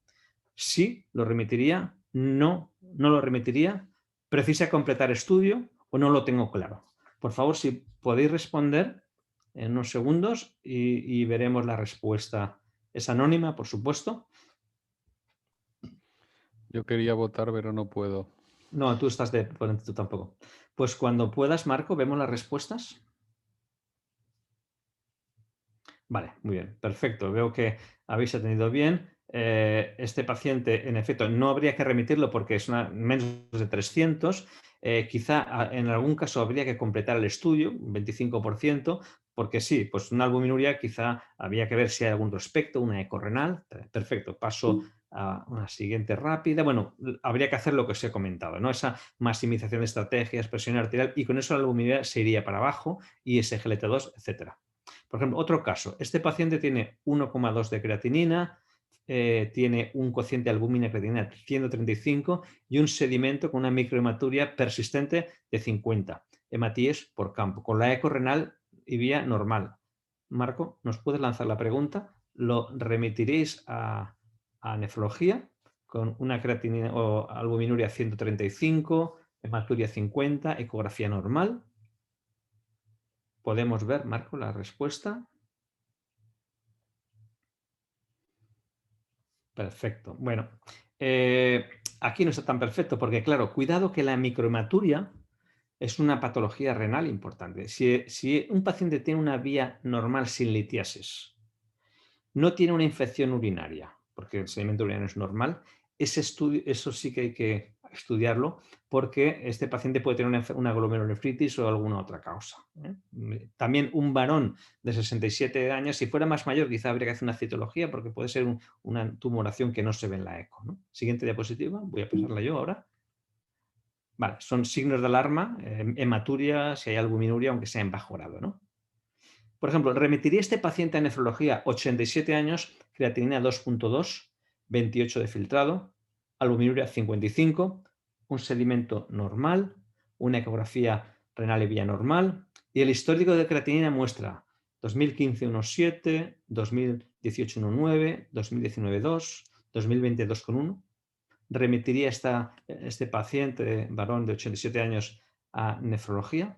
S2: Sí, lo remitiría. No, no lo remitiría. ¿Precisa completar estudio o no lo tengo claro? Por favor, si podéis responder en unos segundos y veremos la respuesta. Es anónima, por supuesto.
S1: Yo quería votar, pero no puedo.
S2: No, tú estás de ponente, tú tampoco. Pues cuando puedas, Marco, ¿vemos las respuestas? Vale, muy bien, perfecto. Veo que habéis atendido bien. Este paciente, en efecto, no habría que remitirlo porque es menos de 300. Quizá en algún caso habría que completar el estudio, un 25%, porque sí, pues una albuminuria quizá había que ver si hay algún prospecto, una ecorrenal. Perfecto, paso a una siguiente rápida. Bueno, habría que hacer lo que os he comentado, ¿no? Esa maximización de estrategias, presión arterial, y con eso la albuminuria se iría para abajo y SGLT2, etcétera. Por ejemplo, otro caso. Este paciente tiene 1,2 de creatinina, tiene un cociente albúmina creatinina de 135 y un sedimento con una microhematuria persistente de 50. Hematíes por campo, con la eco renal y vía normal. Marco, ¿nos puedes lanzar la pregunta? ¿Lo remitiréis a nefrología con una creatinina o albuminuria 135, hematuria 50, ecografía normal? ¿Podemos ver, Marco, la respuesta? Perfecto. Bueno, aquí no está tan perfecto porque, claro, cuidado que la microhematuria es una patología renal importante. Si un paciente tiene una vía normal sin litiasis, no tiene una infección urinaria, porque el sedimento urinario es normal, eso sí que hay que estudiarlo porque este paciente puede tener una glomerulonefritis o alguna otra causa. También un varón de 67 años, si fuera más mayor, quizá habría que hacer una citología porque puede ser una tumoración que no se ve en la eco, ¿no? Siguiente diapositiva, voy a pasarla yo ahora. Vale, son signos de alarma, hematuria, si hay albuminuria, aunque sea en bajo grado, ¿no? Por ejemplo, remitiría este paciente a nefrología, 87 años, creatinina 2,2, 28 de filtrado, albuminuria 55, un sedimento normal, una ecografía renal y vía normal, y el histórico de creatinina muestra 2015 1,7, 2018 1,9, 2019 2, 2020 2,1. Remitiría este paciente varón de 87 años a nefrología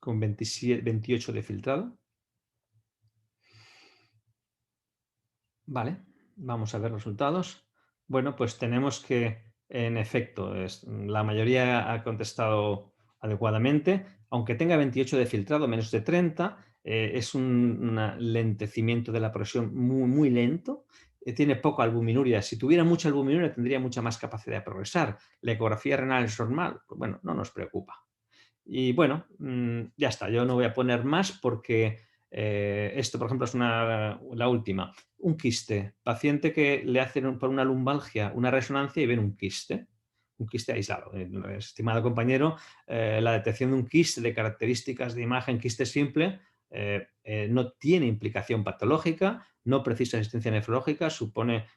S2: con 28 de filtrado. Vale, vamos a ver resultados. Bueno, pues tenemos que, en efecto, la mayoría ha contestado adecuadamente. Aunque tenga 28 de filtrado, menos de 30, es un lentecimiento de la progresión muy, muy lento. Tiene poca albuminuria. Si tuviera mucha albuminuria, tendría mucha más capacidad de progresar. La ecografía renal es normal. Pues bueno, no nos preocupa. Y bueno, ya está. Yo no voy a poner más porque esto, por ejemplo, es la última. Un quiste. Paciente que le hacen por una lumbalgia una resonancia y ven un quiste aislado. Estimado compañero, la detección de un quiste de características de imagen, quiste simple, no tiene implicación patológica, no precisa asistencia nefrológica,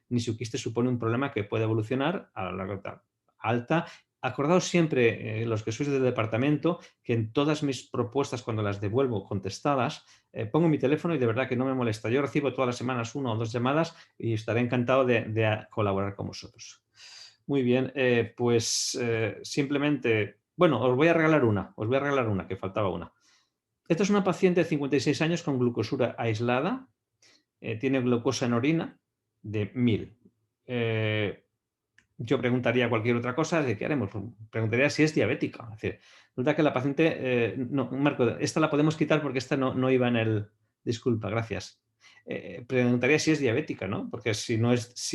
S2: ni su quiste supone un problema que puede evolucionar a la alta. Acordaos siempre, los que sois del departamento, que en todas mis propuestas, cuando las devuelvo contestadas, pongo mi teléfono y de verdad que no me molesta. Yo recibo todas las semanas 1 o 2 llamadas y estaré encantado de colaborar con vosotros. Muy bien, pues simplemente, bueno, os voy a regalar una, que faltaba una. Esta es una paciente de 56 años con glucosura aislada, tiene glucosa en orina de 1000. Yo preguntaría cualquier otra cosa, ¿de qué haremos? Preguntaría si es diabética. Es decir, resulta que la paciente, no, Marco, esta la podemos quitar porque esta no iba en el... Disculpa, gracias. Preguntaría si es diabética, ¿no? Porque si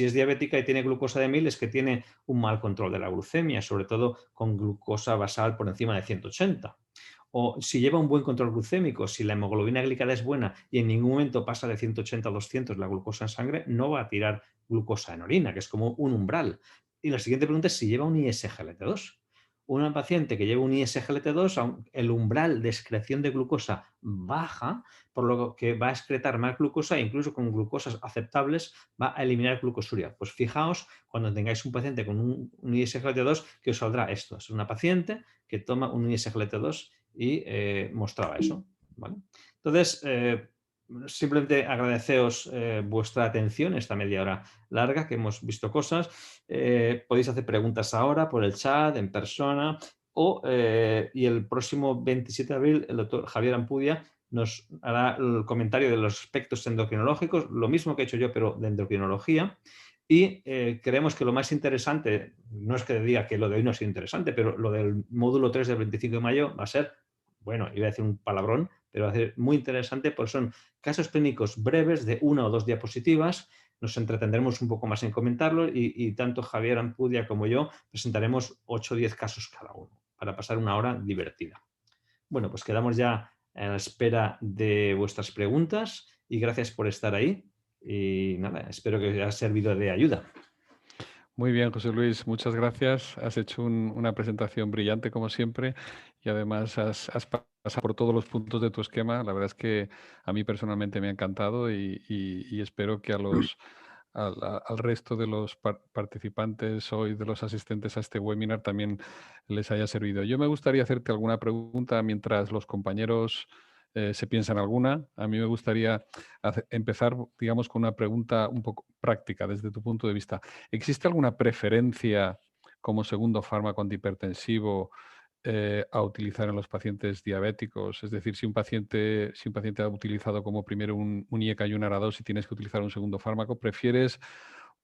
S2: es diabética y tiene glucosa de 1000 es que tiene un mal control de la glucemia, sobre todo con glucosa basal por encima de 180. O si lleva un buen control glucémico, si la hemoglobina glicada es buena y en ningún momento pasa de 180 a 200 la glucosa en sangre, no va a tirar glucosa en orina, que es como un umbral. Y la siguiente pregunta es si lleva un ISGLT2. Una paciente que lleva un ISGLT2, el umbral de excreción de glucosa baja, por lo que va a excretar más glucosa e incluso con glucosas aceptables va a eliminar glucosuria. Pues fijaos, cuando tengáis un paciente con un ISGLT2, que os saldrá esto. Es una paciente que toma un ISGLT2 y mostraba eso. ¿Vale? Entonces, simplemente agradeceos vuestra atención, esta media hora larga que hemos visto cosas. Podéis hacer preguntas ahora por el chat, en persona, y el próximo 27 de abril el doctor Javier Ampudia nos hará el comentario de los aspectos endocrinológicos, lo mismo que he hecho yo, pero de endocrinología. Y creemos que lo más interesante, no es que diga que lo de hoy no es interesante, pero lo del módulo 3 del 25 de mayo va a ser, bueno, iba a decir un palabrón, pero va a ser muy interesante porque son casos clínicos breves de 1 o 2 diapositivas. Nos entretendremos un poco más en comentarlo y tanto Javier Ampudia como yo presentaremos 8 o 10 casos cada uno para pasar una hora divertida. Bueno, pues quedamos ya a la espera de vuestras preguntas y gracias por estar ahí. Y nada, espero que os haya servido de ayuda.
S1: Muy bien, José Luis, muchas gracias. Has hecho una presentación brillante, como siempre, y además has pasado por todos los puntos de tu esquema. La verdad es que a mí personalmente me ha encantado y espero que al resto de los participantes hoy, de los asistentes a este webinar, también les haya servido. Yo me gustaría hacerte alguna pregunta mientras los compañeros se piensan alguna. A mí me gustaría empezar, digamos, con una pregunta un poco práctica desde tu punto de vista. ¿Existe alguna preferencia como segundo fármaco antihipertensivo a utilizar en los pacientes diabéticos? Es decir, si un paciente ha utilizado como primero un IECA y un ARA2 y tienes que utilizar un segundo fármaco, ¿prefieres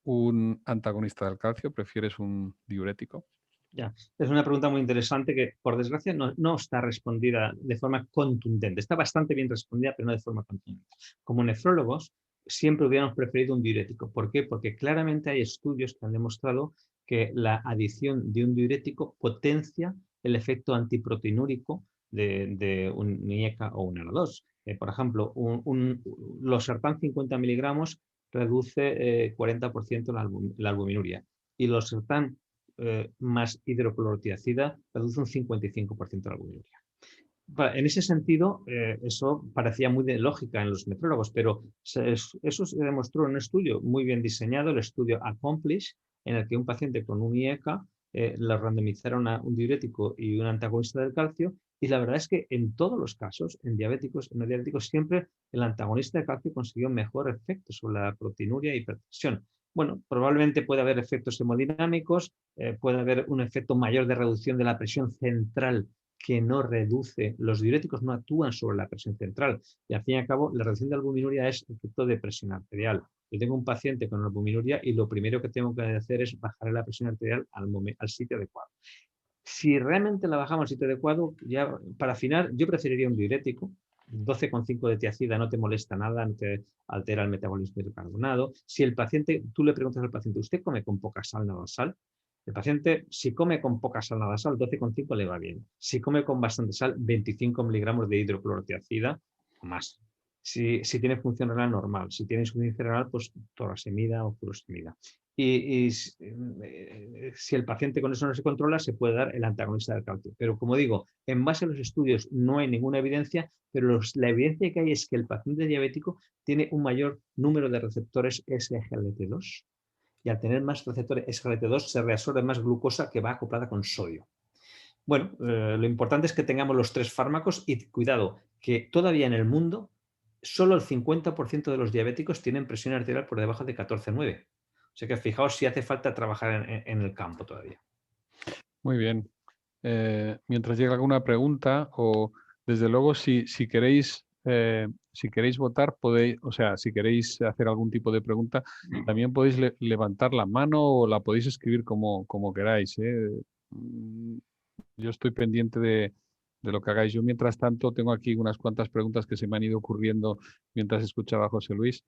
S1: un antagonista del calcio? ¿Prefieres un diurético?
S2: Ya. Es una pregunta muy interesante que, por desgracia, no está respondida de forma contundente. Está bastante bien respondida, pero no de forma contundente. Como nefrólogos, siempre hubiéramos preferido un diurético. ¿Por qué? Porque claramente hay estudios que han demostrado que la adición de un diurético potencia el efecto antiproteinúrico de un IECA o un ARA2. Por ejemplo, losartán 50 miligramos reduce 40% la albuminuria y losartán más hidroclorotiazida reduce un 55% de la albuminuria. En ese sentido, eso parecía muy de lógica en los nefrólogos, pero eso se demostró en un estudio muy bien diseñado, el estudio ACCOMPLISH, en el que un paciente con un IECA le randomizaron a un diurético y un antagonista del calcio, y la verdad es que en todos los casos, en diabéticos y no diabéticos, siempre el antagonista de calcio consiguió mejor efecto sobre la proteinuria e hipertensión. Bueno, probablemente puede haber efectos hemodinámicos, puede haber un efecto mayor de reducción de la presión central que no reduce, los diuréticos no actúan sobre la presión central y al fin y al cabo la reducción de albuminuria es efecto de presión arterial. Yo tengo un paciente con albuminuria y lo primero que tengo que hacer es bajar la presión arterial al sitio adecuado. Si realmente la bajamos al sitio adecuado, ya para afinar, yo preferiría un diurético. 12,5 de tiacida no te molesta nada, no te altera el metabolismo hidrocarbonado. Si el paciente, tú le preguntas al paciente, ¿usted come con poca sal, nada sal? El paciente, si come con poca sal, nada sal, 12,5 le va bien. Si come con bastante sal, 25 miligramos de hidroclorotiacida o más. Si tiene función renal normal, si tiene insuficiencia renal, pues torasemida o furosemida. Y si el paciente con eso no se controla, se puede dar el antagonista del calcio. Pero como digo, en base a los estudios no hay ninguna evidencia, pero la evidencia que hay es que el paciente diabético tiene un mayor número de receptores SGLT2 y al tener más receptores SGLT2 se reabsorbe más glucosa que va acoplada con sodio. Bueno, lo importante es que tengamos los tres fármacos y cuidado, que todavía en el mundo solo el 50% de los diabéticos tienen presión arterial por debajo de 14,9. O sea que fijaos si hace falta trabajar en el campo todavía.
S1: Muy bien. Mientras llega alguna pregunta o desde luego si queréis votar podéis, o sea, si queréis hacer algún tipo de pregunta, también podéis levantar la mano o la podéis escribir como queráis, ¿eh? Mm, Yo estoy pendiente de lo que hagáis. Yo, mientras tanto, tengo aquí unas cuantas preguntas que se me han ido ocurriendo mientras escuchaba a José Luis.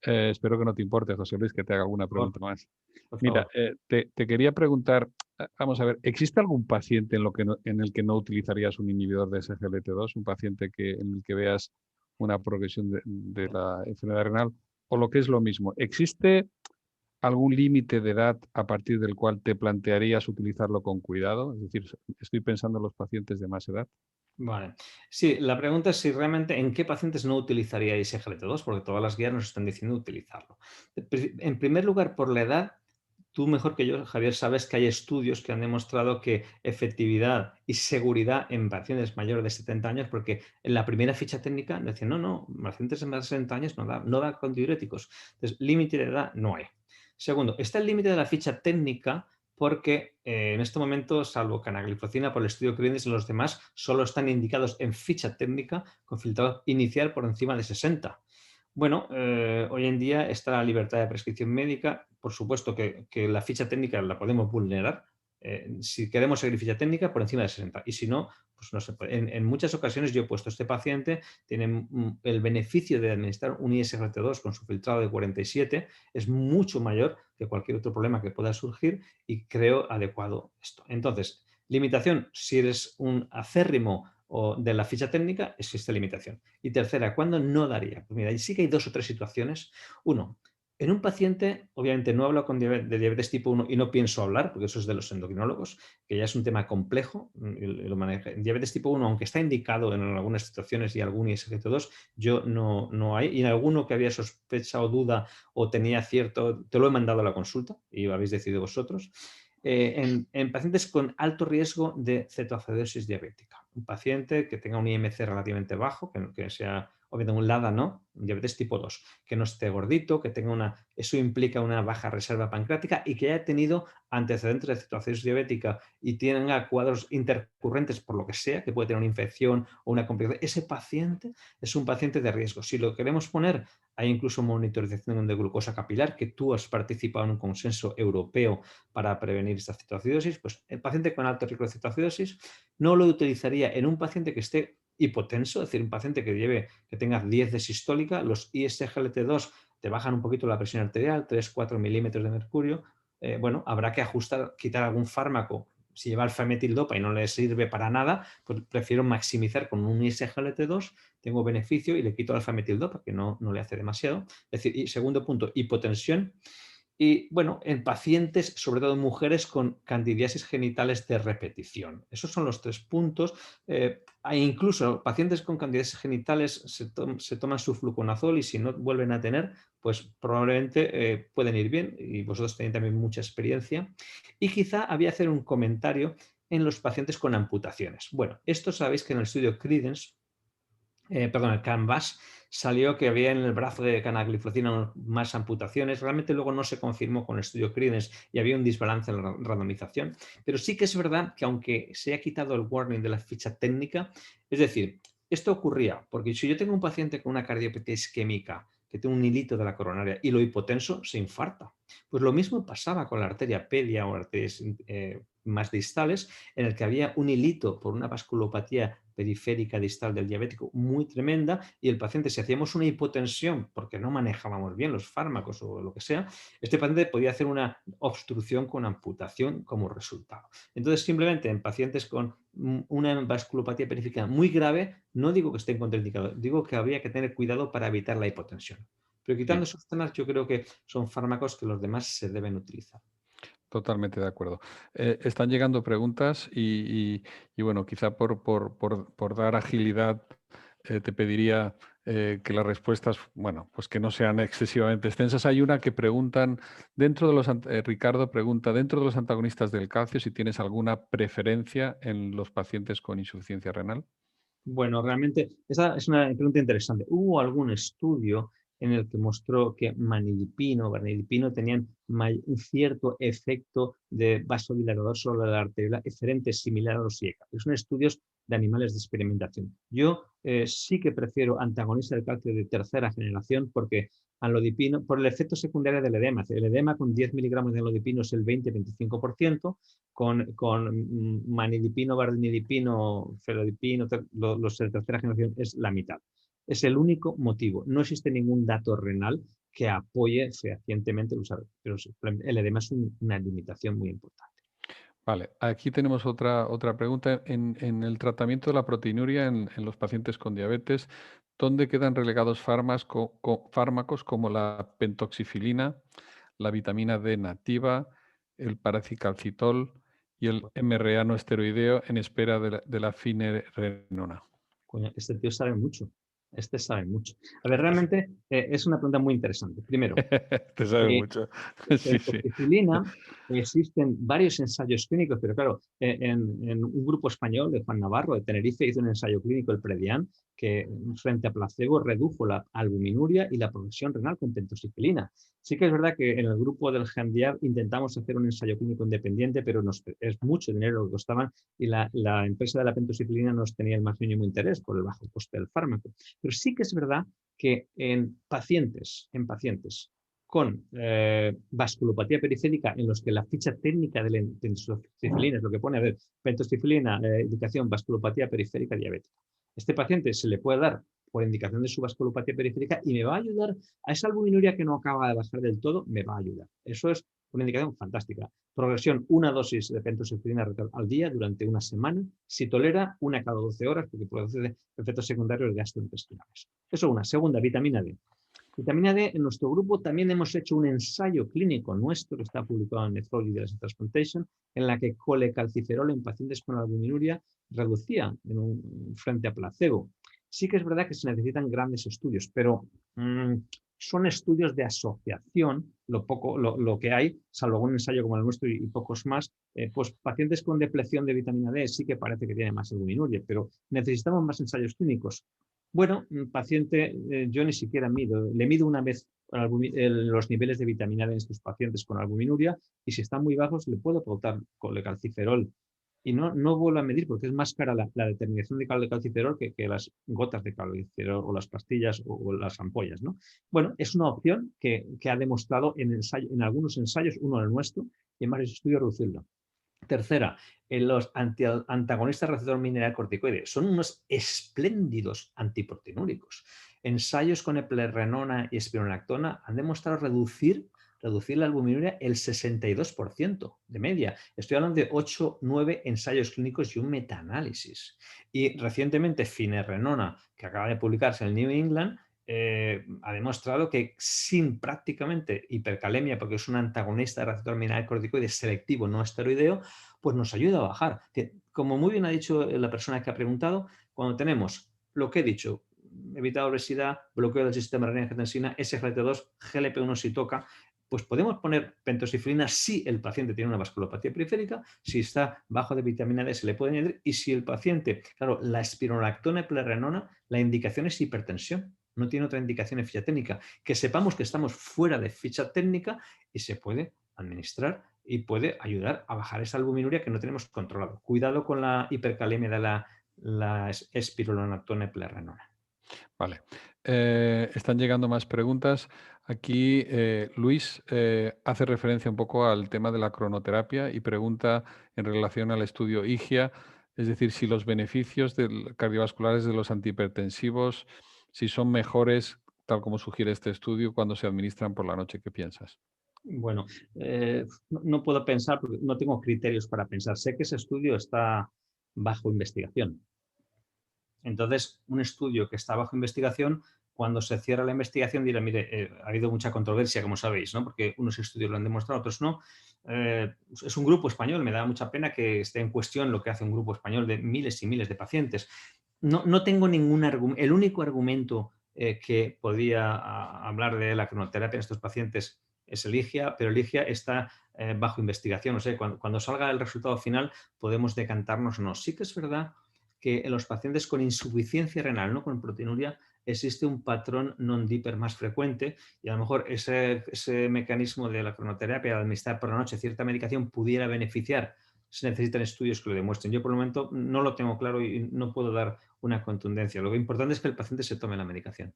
S1: Espero que no te importe, José Luis, que te haga alguna
S2: Por favor,
S1: pregunta más.
S2: por
S1: Mira,
S2: favor.
S1: te quería preguntar, vamos a ver, ¿existe algún paciente en el que no utilizarías un inhibidor de SGLT2? Un paciente en el que veas una progresión de la enfermedad renal, o lo que es lo mismo, ¿existe algún límite de edad a partir del cual te plantearías utilizarlo con cuidado? Es decir, estoy pensando en los pacientes de más edad.
S2: Vale. Sí, la pregunta es si realmente en qué pacientes no utilizaríais SGLT2, porque todas las guías nos están diciendo utilizarlo. En primer lugar, por la edad, tú mejor que yo, Javier, sabes que hay estudios que han demostrado que efectividad y seguridad en pacientes mayores de 70 años, porque en la primera ficha técnica decían, no, pacientes de más de 60 años no da con diuréticos. Entonces, límite de edad no hay. Segundo, está el límite de la ficha técnica porque en este momento, salvo canagliflozina por el estudio Credence, los demás solo están indicados en ficha técnica con filtrado inicial por encima de 60. Bueno, hoy en día está la libertad de prescripción médica. Por supuesto que la ficha técnica la podemos vulnerar. Si queremos seguir ficha técnica, por encima de 60. Y si no, pues no se puede. En muchas ocasiones yo he puesto este paciente, tiene el beneficio de administrar un ISGLT2 con su filtrado de 47, es mucho mayor que cualquier otro problema que pueda surgir y creo adecuado esto. Entonces, limitación, si eres un acérrimo o de la ficha técnica, existe limitación. Y tercera, ¿cuándo no daría? Pues mira, sí que hay dos o tres situaciones. Uno, en un paciente, obviamente no hablo de diabetes tipo 1 y no pienso hablar, porque eso es de los endocrinólogos, que ya es un tema complejo, y lo maneja. En diabetes tipo 1, aunque está indicado en algunas situaciones y algún ISGT2, yo no hay. Y en alguno que había sospecha o duda o tenía cierto, te lo he mandado a la consulta y lo habéis decidido vosotros. En pacientes con alto riesgo de cetoacidosis diabética. Un paciente que tenga un IMC relativamente bajo, que sea, obviamente un LADA, ¿no? Diabetes tipo 2, que no esté gordito, que tenga eso implica una baja reserva pancreática y que haya tenido antecedentes de cetoacidosis diabética y tenga cuadros intercurrentes por lo que sea, que puede tener una infección o una complicación. Ese paciente es un paciente de riesgo. Si lo queremos poner, hay incluso monitorización de glucosa capilar, que tú has participado en un consenso europeo para prevenir esta cetoacidosis. Pues el paciente con alto riesgo de cetoacidosis no lo utilizaría en un paciente que esté hipotenso, es decir, un paciente que tenga 10 de sistólica, los ISGLT2 te bajan un poquito la presión arterial, 3-4 milímetros de mercurio. Bueno, habrá que ajustar, quitar algún fármaco. Si lleva alfa-metildopa y no le sirve para nada, pues prefiero maximizar con un ISGLT2, tengo beneficio y le quito alfa-metildopa, que no le hace demasiado. Es decir, y segundo punto, hipotensión. Y bueno, en pacientes, sobre todo en mujeres con candidiasis genitales de repetición. Esos son los 3 puntos. Hay incluso pacientes con candidiasis genitales se toman su fluconazol y si no vuelven a tener, pues probablemente pueden ir bien y vosotros tenéis también mucha experiencia. Y quizá había hacer un comentario en los pacientes con amputaciones. Bueno, esto sabéis que en el estudio Credence perdón, el Canvas, salió que había en el brazo de canagliflozina más amputaciones. Realmente luego no se confirmó con el estudio Credence y había un desbalance en la randomización. Pero sí que es verdad que aunque se ha quitado el warning de la ficha técnica, es decir, esto ocurría porque si yo tengo un paciente con una cardiopatía isquémica que tiene un hilito de la coronaria y lo hipotenso, se infarta. Pues lo mismo pasaba con la arteria pedia o arterias más distales, en el que había un hilito por una vasculopatía periférica distal del diabético muy tremenda y el paciente, si hacíamos una hipotensión porque no manejábamos bien los fármacos o lo que sea, este paciente podía hacer una obstrucción con amputación como resultado. Entonces, simplemente en pacientes con una vasculopatía periférica muy grave, no digo que estén contraindicados, digo que habría que tener cuidado para evitar la hipotensión. Pero quitando
S1: Sí.
S2: esos temas, yo creo que son fármacos que los demás se deben utilizar.
S1: Totalmente de acuerdo. Están llegando preguntas y bueno, quizá por dar agilidad, te pediría que las respuestas, bueno, pues que no sean excesivamente extensas. Hay una que preguntan, Ricardo pregunta, dentro de los antagonistas del calcio, si tienes alguna preferencia en los pacientes con insuficiencia renal.
S2: Bueno, realmente esa es una pregunta interesante. ¿Hubo algún estudio en el que mostró que manilipino, bernilipino tenían un cierto efecto de vasodilatador sobre la arteriola diferente, similar a los IECA? Son estudios de animales de experimentación. Yo sí que prefiero antagonistas del calcio de tercera generación porque anlodipino, por el efecto secundario del edema. El edema con 10 miligramos de anlodipino es el 20-25%, con manidipino, vardenidipino, felodipino, los de tercera generación es la mitad. Es el único motivo. No existe ningún dato renal que apoye fehacientemente el uso, pero el edema es una limitación muy importante.
S1: Vale, aquí tenemos otra pregunta. En el tratamiento de la proteinuria en los pacientes con diabetes, ¿dónde quedan relegados fármacos como la pentoxifilina, la vitamina D nativa, el paracicalcitol y el MRA no esteroideo en espera de la finerenona?
S2: Coño, este tío sabe mucho. Este sabe mucho. A ver, realmente es una pregunta muy interesante. Primero,
S1: Te sabe
S2: eh,
S1: mucho. Sí, sí.
S2: pentoxifilina, existen varios ensayos clínicos, pero claro, en un grupo español de Juan Navarro de Tenerife hizo un ensayo clínico, el Predian, que frente a placebo redujo la albuminuria y la progresión renal con pentoxifilina. Sí que es verdad que en el grupo del GEMDIAB intentamos hacer un ensayo clínico independiente, pero es mucho dinero lo que costaban y la empresa de la pentoxifilina no tenía el más mínimo interés por el bajo coste del fármaco. Pero sí que es verdad que en pacientes con vasculopatía periférica en los que la ficha técnica de la pentoxifilina es lo que pone, a ver, pentoxifilina, indicación vasculopatía periférica diabética. Este paciente se le puede dar por indicación de su vasculopatía periférica y me va a ayudar a esa albuminuria que no acaba de bajar del todo, me va a ayudar. Eso es una indicación fantástica. Progresión, una dosis de pentoxifilina al día durante una semana. Si tolera, una cada 12 horas, porque produce efectos secundarios gastrointestinales. Eso es una. Segunda, vitamina D. Vitamina D, en nuestro grupo también hemos hecho un ensayo clínico nuestro que está publicado en Nephrology Transplantation, en la que colecalciferol en pacientes con albuminuria reducía frente a placebo. Sí que es verdad que se necesitan grandes estudios, pero son estudios de asociación, lo que hay, salvo un ensayo como el nuestro y pocos más, pues pacientes con depleción de vitamina D sí que parece que tienen más albuminuria, pero necesitamos más ensayos clínicos. Bueno, un paciente, yo ni siquiera le mido una vez los niveles de vitamina D en estos pacientes con albuminuria y si están muy bajos le puedo pautar colecalciferol. Y no vuelvo a medir porque es más cara la determinación de colecalciferol que las gotas de colecalciferol o las pastillas o las ampollas, ¿no? Bueno, es una opción que ha demostrado en algunos ensayos, uno el nuestro, y en varios estudios reducirlo. Tercera, los antagonistas receptor mineral corticoide son unos espléndidos antiproteinúricos. Ensayos con eplerenona y espironolactona han demostrado reducir la albuminuria el 62% de media. Estoy hablando de 8, 9 ensayos clínicos y un metaanálisis. Y recientemente finerenona, que acaba de publicarse en el New England, ha demostrado que sin prácticamente hipercalemia, porque es un antagonista del receptor mineralocorticoide selectivo no esteroideo, pues nos ayuda a bajar. Que, como muy bien ha dicho la persona que ha preguntado, cuando tenemos lo que he dicho, evitar obesidad, bloqueo del sistema renina-angiotensina, SGLT2, GLP-1 si toca, pues podemos poner pentosifilina si el paciente tiene una vasculopatía periférica, si está bajo de vitamina D se le puede añadir, y si el paciente, claro, la espironolactona y plerenona, la indicación es hipertensión, no tiene otra indicación en ficha técnica. Que sepamos que estamos fuera de ficha técnica y se puede administrar y puede ayudar a bajar esa albuminuria que no tenemos controlado. Cuidado con la hipercalemia de la espironolactona y plerenona.
S1: Vale. Están llegando más preguntas. Aquí Luis hace referencia un poco al tema de la cronoterapia y pregunta en relación al estudio IGIA, es decir, si los beneficios cardiovasculares de los antihipertensivos, si son mejores, tal como sugiere este estudio, cuando se administran por la noche. ¿Qué piensas?
S2: Bueno, no puedo pensar porque no tengo criterios para pensar. Sé que ese estudio está bajo investigación. Entonces, un estudio que está bajo investigación, cuando se cierra la investigación dirá, mire, ha habido mucha controversia, como sabéis, ¿no? Porque unos estudios lo han demostrado, otros no. Es un grupo español, me da mucha pena que esté en cuestión lo que hace un grupo español de miles y miles de pacientes. No tengo ningún argumento. El único argumento que podía hablar de la cronoterapia en estos pacientes es el IGIA, pero el IGIA está bajo investigación. O sea, cuando salga el resultado final podemos decantarnos o no. Sí que es verdad que en los pacientes con insuficiencia renal, no con proteinuria, existe un patrón non-diper más frecuente y a lo mejor ese mecanismo de la cronoterapia, de administrar por la noche cierta medicación, pudiera beneficiar. Se necesitan estudios que lo demuestren. Yo por el momento no lo tengo claro y no puedo dar una contundencia. Lo importante es que el paciente se tome la medicación.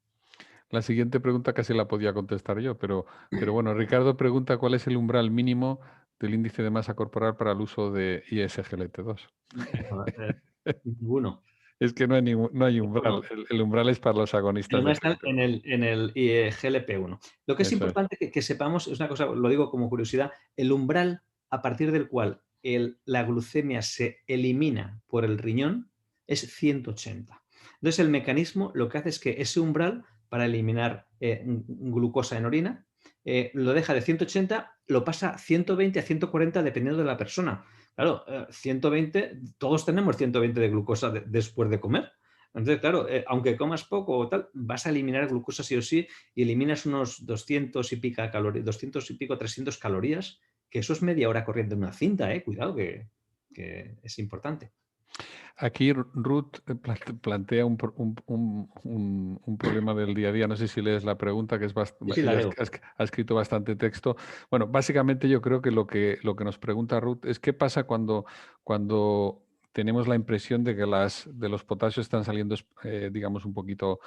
S1: La siguiente pregunta casi la podía contestar yo, pero bueno, Ricardo pregunta cuál es el umbral mínimo del índice de masa corporal para el uso de ISGLT2.
S2: Ninguno.
S1: Es que no hay umbral.
S2: Ninguno.
S1: El umbral es para los agonistas de
S2: Además está
S1: GLP-1.
S2: en el GLP-1. Lo que es
S1: Eso es.
S2: importante que sepamos, es una cosa, lo digo como curiosidad, el umbral a partir del cual la glucemia se elimina por el riñón es 180. Entonces el mecanismo lo que hace es que ese umbral para eliminar glucosa en orina lo deja de 180, lo pasa a 120 a 140 dependiendo de la persona. Claro, 120, todos tenemos 120 de glucosa después de comer. Entonces, claro, aunque comas poco o tal, vas a eliminar glucosa sí o sí y eliminas unos 200 y pico calorías, 200 y pico, 300 calorías, que eso es media hora corriendo en una cinta, cuidado, que es importante.
S1: Aquí Ruth plantea un problema del día a día. No sé si lees la pregunta, que es
S2: Sí, sí, la
S1: ella
S2: leo.
S1: ha escrito bastante texto. Bueno, básicamente yo creo que lo que nos pregunta Ruth es qué pasa cuando tenemos la impresión de que de los potasios están saliendo, digamos, un poquito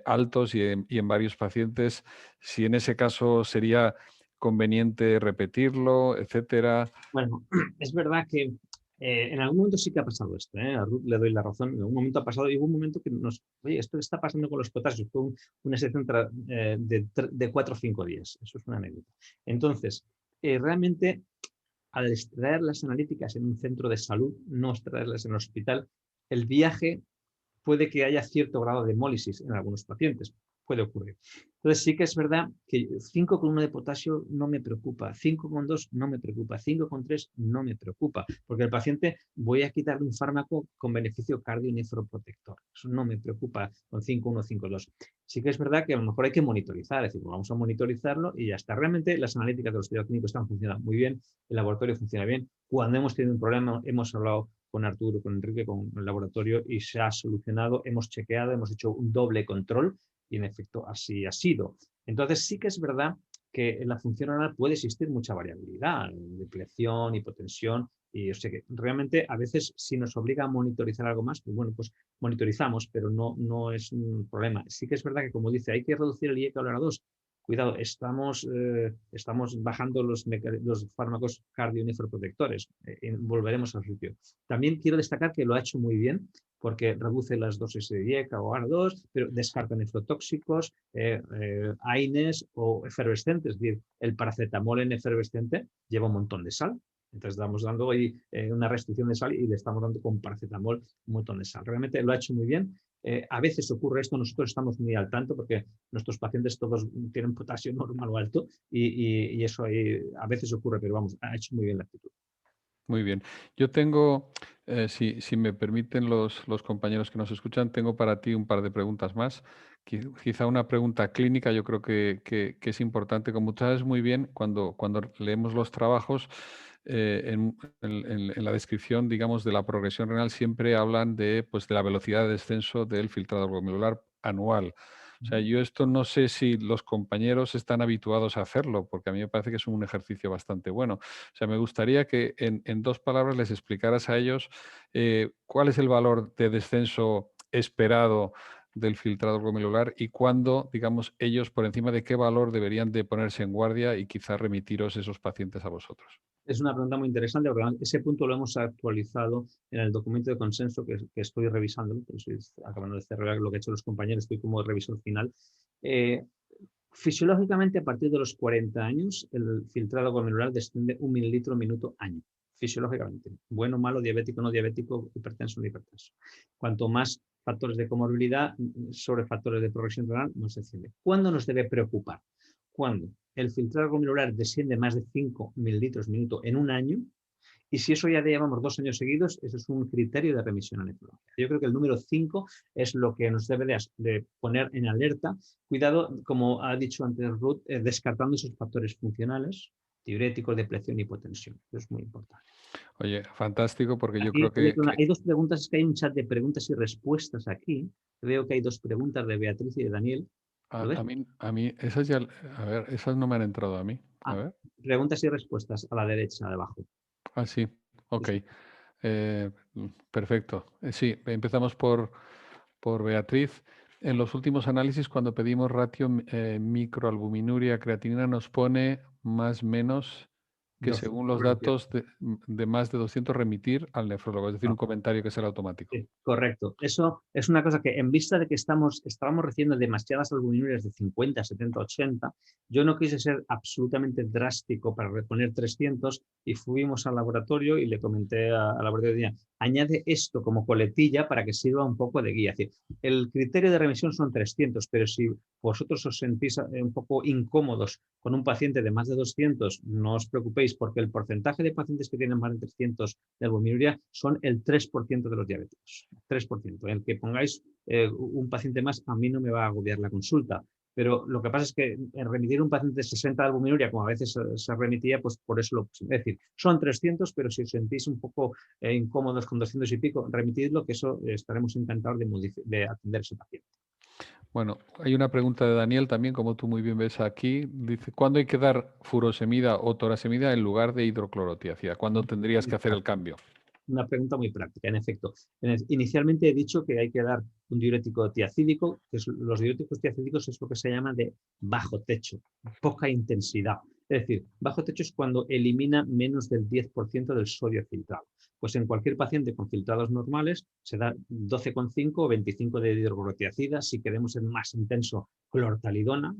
S1: altos y en varios pacientes, si en ese caso sería conveniente repetirlo, etcétera.
S2: Bueno, es verdad que en algún momento sí que ha pasado esto, a Ruth le doy la razón, en algún momento ha pasado y hubo un momento que oye, esto está pasando con los potasios, fue una sesión de 4 o 5 días, eso es una anécdota. Entonces, realmente al extraer las analíticas en un centro de salud, no extraerlas en el hospital, el viaje puede que haya cierto grado de hemólisis en algunos pacientes. Puede ocurrir. Entonces sí que es verdad que 5,1 de potasio no me preocupa, 5,2 no me preocupa, 5,3 no me preocupa, porque el paciente voy a quitarle un fármaco con beneficio cardio-nefroprotector. Eso no me preocupa con 5,1, 5,2. Sí que es verdad que a lo mejor hay que monitorizar, es decir, pues vamos a monitorizarlo y ya está. Realmente las analíticas de los estudios clínicos están funcionando muy bien, el laboratorio funciona bien. Cuando hemos tenido un problema, hemos hablado con Arturo, con Enrique, con el laboratorio y se ha solucionado, hemos chequeado, hemos hecho un doble control y en efecto así ha sido. Entonces sí que es verdad que en la función oral puede existir mucha variabilidad, depleción, hipotensión, y o sea que realmente a veces si nos obliga a monitorizar algo más, pues bueno, pues monitorizamos, pero no es un problema. Sí que es verdad que como dice, hay que reducir el IECA a 2. Cuidado, estamos bajando los fármacos cardio-nefroprotectores. Volveremos al sitio. También quiero destacar que lo ha hecho muy bien porque reduce las dosis de IECA o AR2, pero descarta nefrotóxicos, AINES o efervescentes. Es decir, el paracetamol en efervescente lleva un montón de sal. Entonces estamos dando ahí una restricción de sal y le estamos dando con paracetamol un montón de sal. Realmente lo ha hecho muy bien A veces ocurre esto, nosotros estamos muy al tanto porque nuestros pacientes todos tienen potasio normal o alto y eso ahí a veces ocurre, pero vamos, ha hecho muy bien la actitud.
S1: Muy bien. Yo tengo, si me permiten los compañeros que nos escuchan, tengo para ti un par de preguntas más. Quizá una pregunta clínica, yo creo que es importante. Como tú sabes muy bien, cuando leemos los trabajos, en la descripción, digamos, de la progresión renal, siempre hablan de, pues, de la velocidad de descenso del filtrado glomerular anual. O sea, yo esto no sé si los compañeros están habituados a hacerlo, porque a mí me parece que es un ejercicio bastante bueno. O sea, me gustaría que en dos palabras les explicaras a ellos cuál es el valor de descenso esperado del filtrado glomerular y cuándo, digamos, ellos por encima de qué valor deberían de ponerse en guardia y quizás remitiros esos pacientes a vosotros.
S2: Es una pregunta muy interesante porque ese punto lo hemos actualizado en el documento de consenso que estoy revisando, pues estoy acabando de cerrar lo que han hecho los compañeros, estoy como revisor final. Eh, Fisiológicamente, a partir de los 40 años, el filtrado glomerular desciende 1 mililitro minuto fisiológicamente. Bueno, malo, diabético, no diabético, hipertenso, no hipertenso. Cuanto más factores de comorbilidad sobre factores de progresión renal, más desciende. ¿Cuándo nos debe preocupar? Cuando el filtrado glomerular desciende más de 5 mililitros minuto en un año, y si eso ya llevamos 2 años seguidos, eso es un criterio de remisión nefrológica. Yo creo que el número 5 es lo que nos debe de poner en alerta. Cuidado, como ha dicho antes Ruth, descartando esos factores funcionales, diuréticos, depresión y hipotensión. Eso es muy importante.
S1: Oye, fantástico, porque yo
S2: Aquí,
S1: creo
S2: hay dos preguntas, es que hay un chat de preguntas y respuestas aquí. Veo que hay dos preguntas de Beatriz y de Daniel. ¿Lo ves?
S1: a mí, esas ya, a ver, esas no me han entrado a mí. A
S2: Ah,
S1: ver.
S2: preguntas y respuestas a la derecha, debajo.
S1: Ah, sí,
S2: Sí,
S1: ok.
S2: sí.
S1: Perfecto. Sí, empezamos por Beatriz. En los últimos análisis, cuando pedimos ratio microalbuminuria creatinina, nos pone más menos que según los
S2: 200.
S1: datos de más de 200 remitir al nefrólogo, es decir, un comentario que será automático.
S2: Sí, correcto. Eso es una cosa que en vista de que estábamos recibiendo demasiadas albuminurias de 50, 70, 80, yo no quise ser absolutamente drástico para reponer 300 y fuimos al laboratorio y le comenté al laboratorio, añade esto como coletilla para que sirva un poco de guía. Es decir, el criterio de remisión son 300, pero si vosotros os sentís un poco incómodos con un paciente de más de 200, no os preocupéis porque el porcentaje de pacientes que tienen más de 300 de albuminuria son el 3% de los diabéticos. 3%. El que pongáis un paciente más, a mí no me va a agobiar la consulta. Pero lo que pasa es que en remitir un paciente de 60 de albuminuria, como a veces se remitía, pues por eso lo es decir, son 300, pero si os sentís un poco incómodos con 200 y pico, remitidlo, que eso estaremos encantados de atender a ese paciente.
S1: Bueno, hay una pregunta de Daniel también, como tú muy bien ves aquí. Dice, ¿cuándo hay que dar furosemida o torasemida en lugar de hidroclorotiazida? ¿Cuándo tendrías que hacer el cambio?
S2: Una pregunta muy práctica, en efecto. Inicialmente he dicho que hay que dar un diurético tiacídico, los diuréticos tiacídicos es lo que se llama de bajo techo, poca intensidad. Es decir, bajo techo es cuando elimina menos del 10% del sodio filtrado. Pues en cualquier paciente con filtrados normales se da 12,5 o 25 de hidroclorotiazida. Si queremos ser más intenso, clortalidona,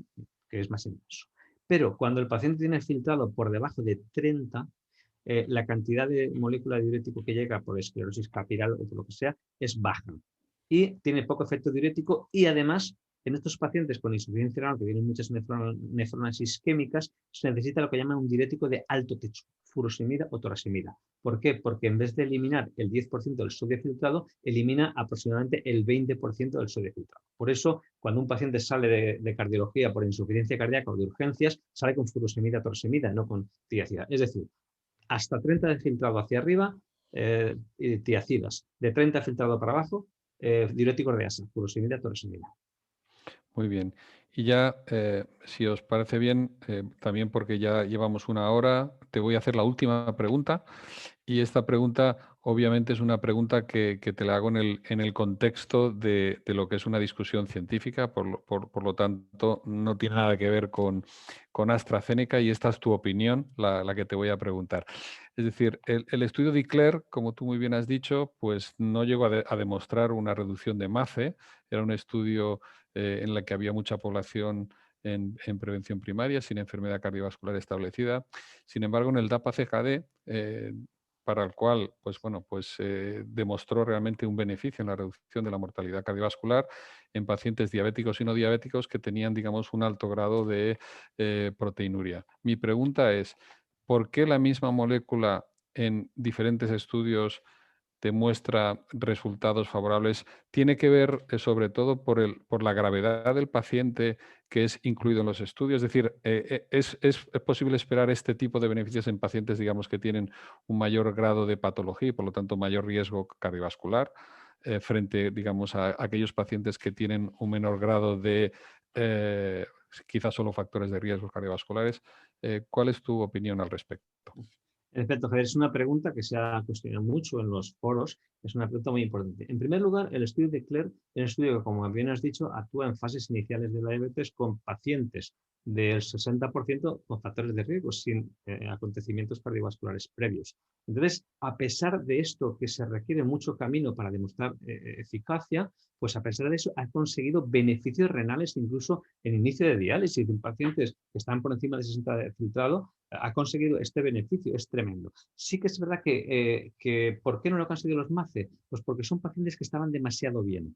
S2: que es más intenso. Pero cuando el paciente tiene filtrado por debajo de 30, la cantidad de molécula de diurético que llega por esclerosis capilar o por lo que sea es baja. Y tiene poco efecto diurético y además en estos pacientes con insuficiencia renal que tienen muchas nefronas isquémicas se necesita lo que llaman un diurético de alto techo, furosemida o torasemida. ¿Por qué? Porque en vez de eliminar el 10% del sodio filtrado, elimina aproximadamente el 20% del sodio filtrado. Por eso, cuando un paciente sale de cardiología por insuficiencia cardíaca o de urgencias, sale con furosemida, torasemida, no con tiacida. Es decir, hasta 30 de filtrado hacia arriba, tiacidas. De 30 filtrado para abajo, diuréticos de asa, furosemida, torasemida.
S1: Muy bien. Y ya, si os parece bien, también porque ya llevamos una hora, te voy a hacer la última pregunta. Y esta pregunta, obviamente, es una pregunta que te la hago en el contexto de lo que es una discusión científica, por lo tanto, no tiene nada que ver con AstraZeneca y esta es tu opinión, la que te voy a preguntar. Es decir, el estudio de Eclair, como tú muy bien has dicho, pues no llegó a demostrar una reducción de MACE, era un estudio en la que había mucha población en prevención primaria sin enfermedad cardiovascular establecida. Sin embargo, en el DAPA-CKD para el cual demostró realmente un beneficio en la reducción de la mortalidad cardiovascular en pacientes diabéticos y no diabéticos que tenían, digamos, un alto grado de proteinuria. Mi pregunta es, ¿por qué la misma molécula en diferentes estudios demuestra resultados favorables? ¿Tiene que ver sobre todo por la gravedad del paciente que es incluido en los estudios? Es decir, ¿es posible esperar este tipo de beneficios en pacientes, digamos, que tienen un mayor grado de patología y por lo tanto mayor riesgo cardiovascular frente, digamos, a aquellos pacientes que tienen un menor grado de quizás solo factores de riesgo cardiovasculares? ¿Cuál es tu opinión al respecto?
S2: En efecto, Javier, es una pregunta que se ha cuestionado mucho en los foros, es una pregunta muy importante. En primer lugar, el estudio de Claire es un estudio que, como bien has dicho, actúa en fases iniciales de la diabetes con pacientes del 60% con factores de riesgo, sin acontecimientos cardiovasculares previos. Entonces, a pesar de esto, que se requiere mucho camino para demostrar eficacia, pues a pesar de eso ha conseguido beneficios renales incluso en inicio de diálisis en pacientes que están por encima de 60 de filtrado, ha conseguido este beneficio, es tremendo. Sí que es verdad que ¿por qué no lo han conseguido los MACE? Pues porque son pacientes que estaban demasiado bien.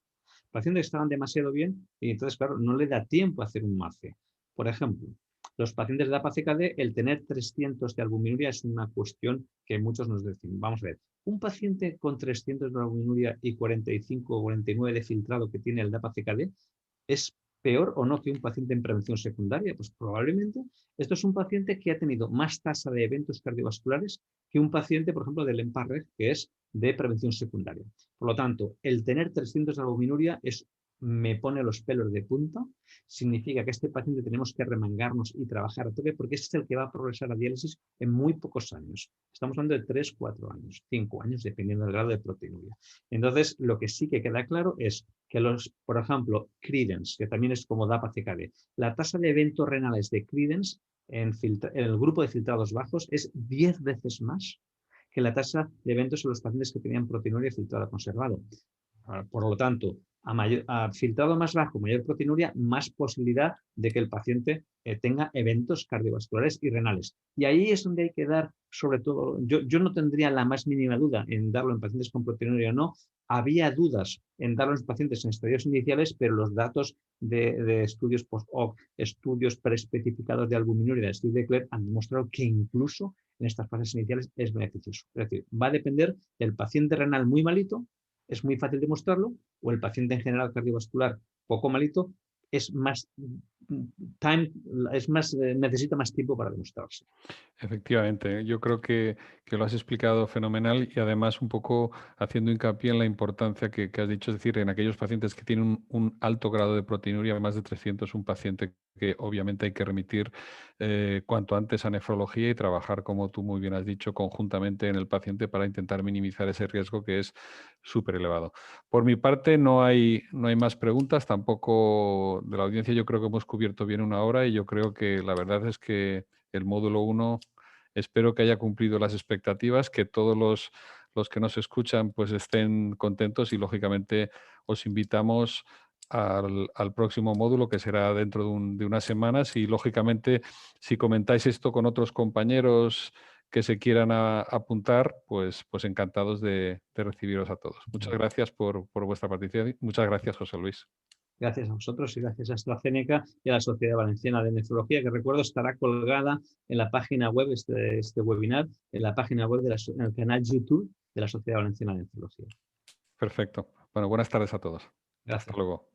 S2: Pacientes que estaban demasiado bien y entonces, claro, no le da tiempo a hacer un MACE. Por ejemplo, los pacientes de APA-CKD, el tener 300 de albuminuria es una cuestión que muchos nos decimos. Vamos a ver, un paciente con 300 de albuminuria y 45 o 49 de filtrado que tiene el DAPA-CKD, ¿es peor o no que un paciente en prevención secundaria? Pues probablemente esto es un paciente que ha tenido más tasa de eventos cardiovasculares que un paciente, por ejemplo, del EMPA-REG, que es de prevención secundaria. Por lo tanto, el tener 300 de albuminuria me pone los pelos de punta, significa que este paciente tenemos que remangarnos y trabajar a tope porque ese es el que va a progresar a diálisis en muy pocos años. Estamos hablando de 3, 4 años, 5 años, dependiendo del grado de proteinuria. Entonces, lo que sí que queda claro es que por ejemplo, Credence, que también es como DAPA-CKD, la tasa de eventos renales de Credence en el grupo de filtrados bajos es 10 veces más que la tasa de eventos en los pacientes que tenían proteinuria filtrada conservado. Por lo tanto, a filtrado más bajo, mayor proteinuria, más posibilidad de que el paciente tenga eventos cardiovasculares y renales. Y ahí es donde hay que dar, sobre todo, yo no tendría la más mínima duda en darlo en pacientes con proteinuria o no. Había dudas en darlo en los pacientes en estadios iniciales, pero los datos de estudios post-hoc, estudios preespecificados de albuminuria y de estudio de Claire han demostrado que incluso en estas fases iniciales es beneficioso. Es decir, va a depender del paciente renal muy malito, es muy fácil demostrarlo, o el paciente en general cardiovascular poco malito, es más necesita más tiempo para demostrarse.
S1: Efectivamente, yo creo que lo has explicado fenomenal y además un poco haciendo hincapié en la importancia que has dicho, es decir, en aquellos pacientes que tienen un alto grado de proteinuria, más de 300, un paciente que obviamente hay que remitir cuanto antes a nefrología y trabajar, como tú muy bien has dicho, conjuntamente en el paciente para intentar minimizar ese riesgo que es súper elevado. Por mi parte, no hay más preguntas, tampoco de la audiencia. Yo creo que hemos cubierto bien una hora y yo creo que la verdad es que el módulo 1 espero que haya cumplido las expectativas, que todos los que nos escuchan pues estén contentos y lógicamente os invitamos al próximo módulo que será dentro de unas semanas y lógicamente si comentáis esto con otros compañeros que se quieran apuntar, pues encantados de recibiros a todos. Muchas gracias por vuestra participación. Muchas gracias, José Luis.
S2: Gracias a vosotros y gracias a AstraZeneca y a la Sociedad Valenciana de Nefrología, que recuerdo estará colgada en la página web, este webinar, en la página web en el canal YouTube de la Sociedad Valenciana de Nefrología.
S1: Perfecto. Bueno, buenas tardes a todos. Hasta
S2: Gracias.
S1: luego.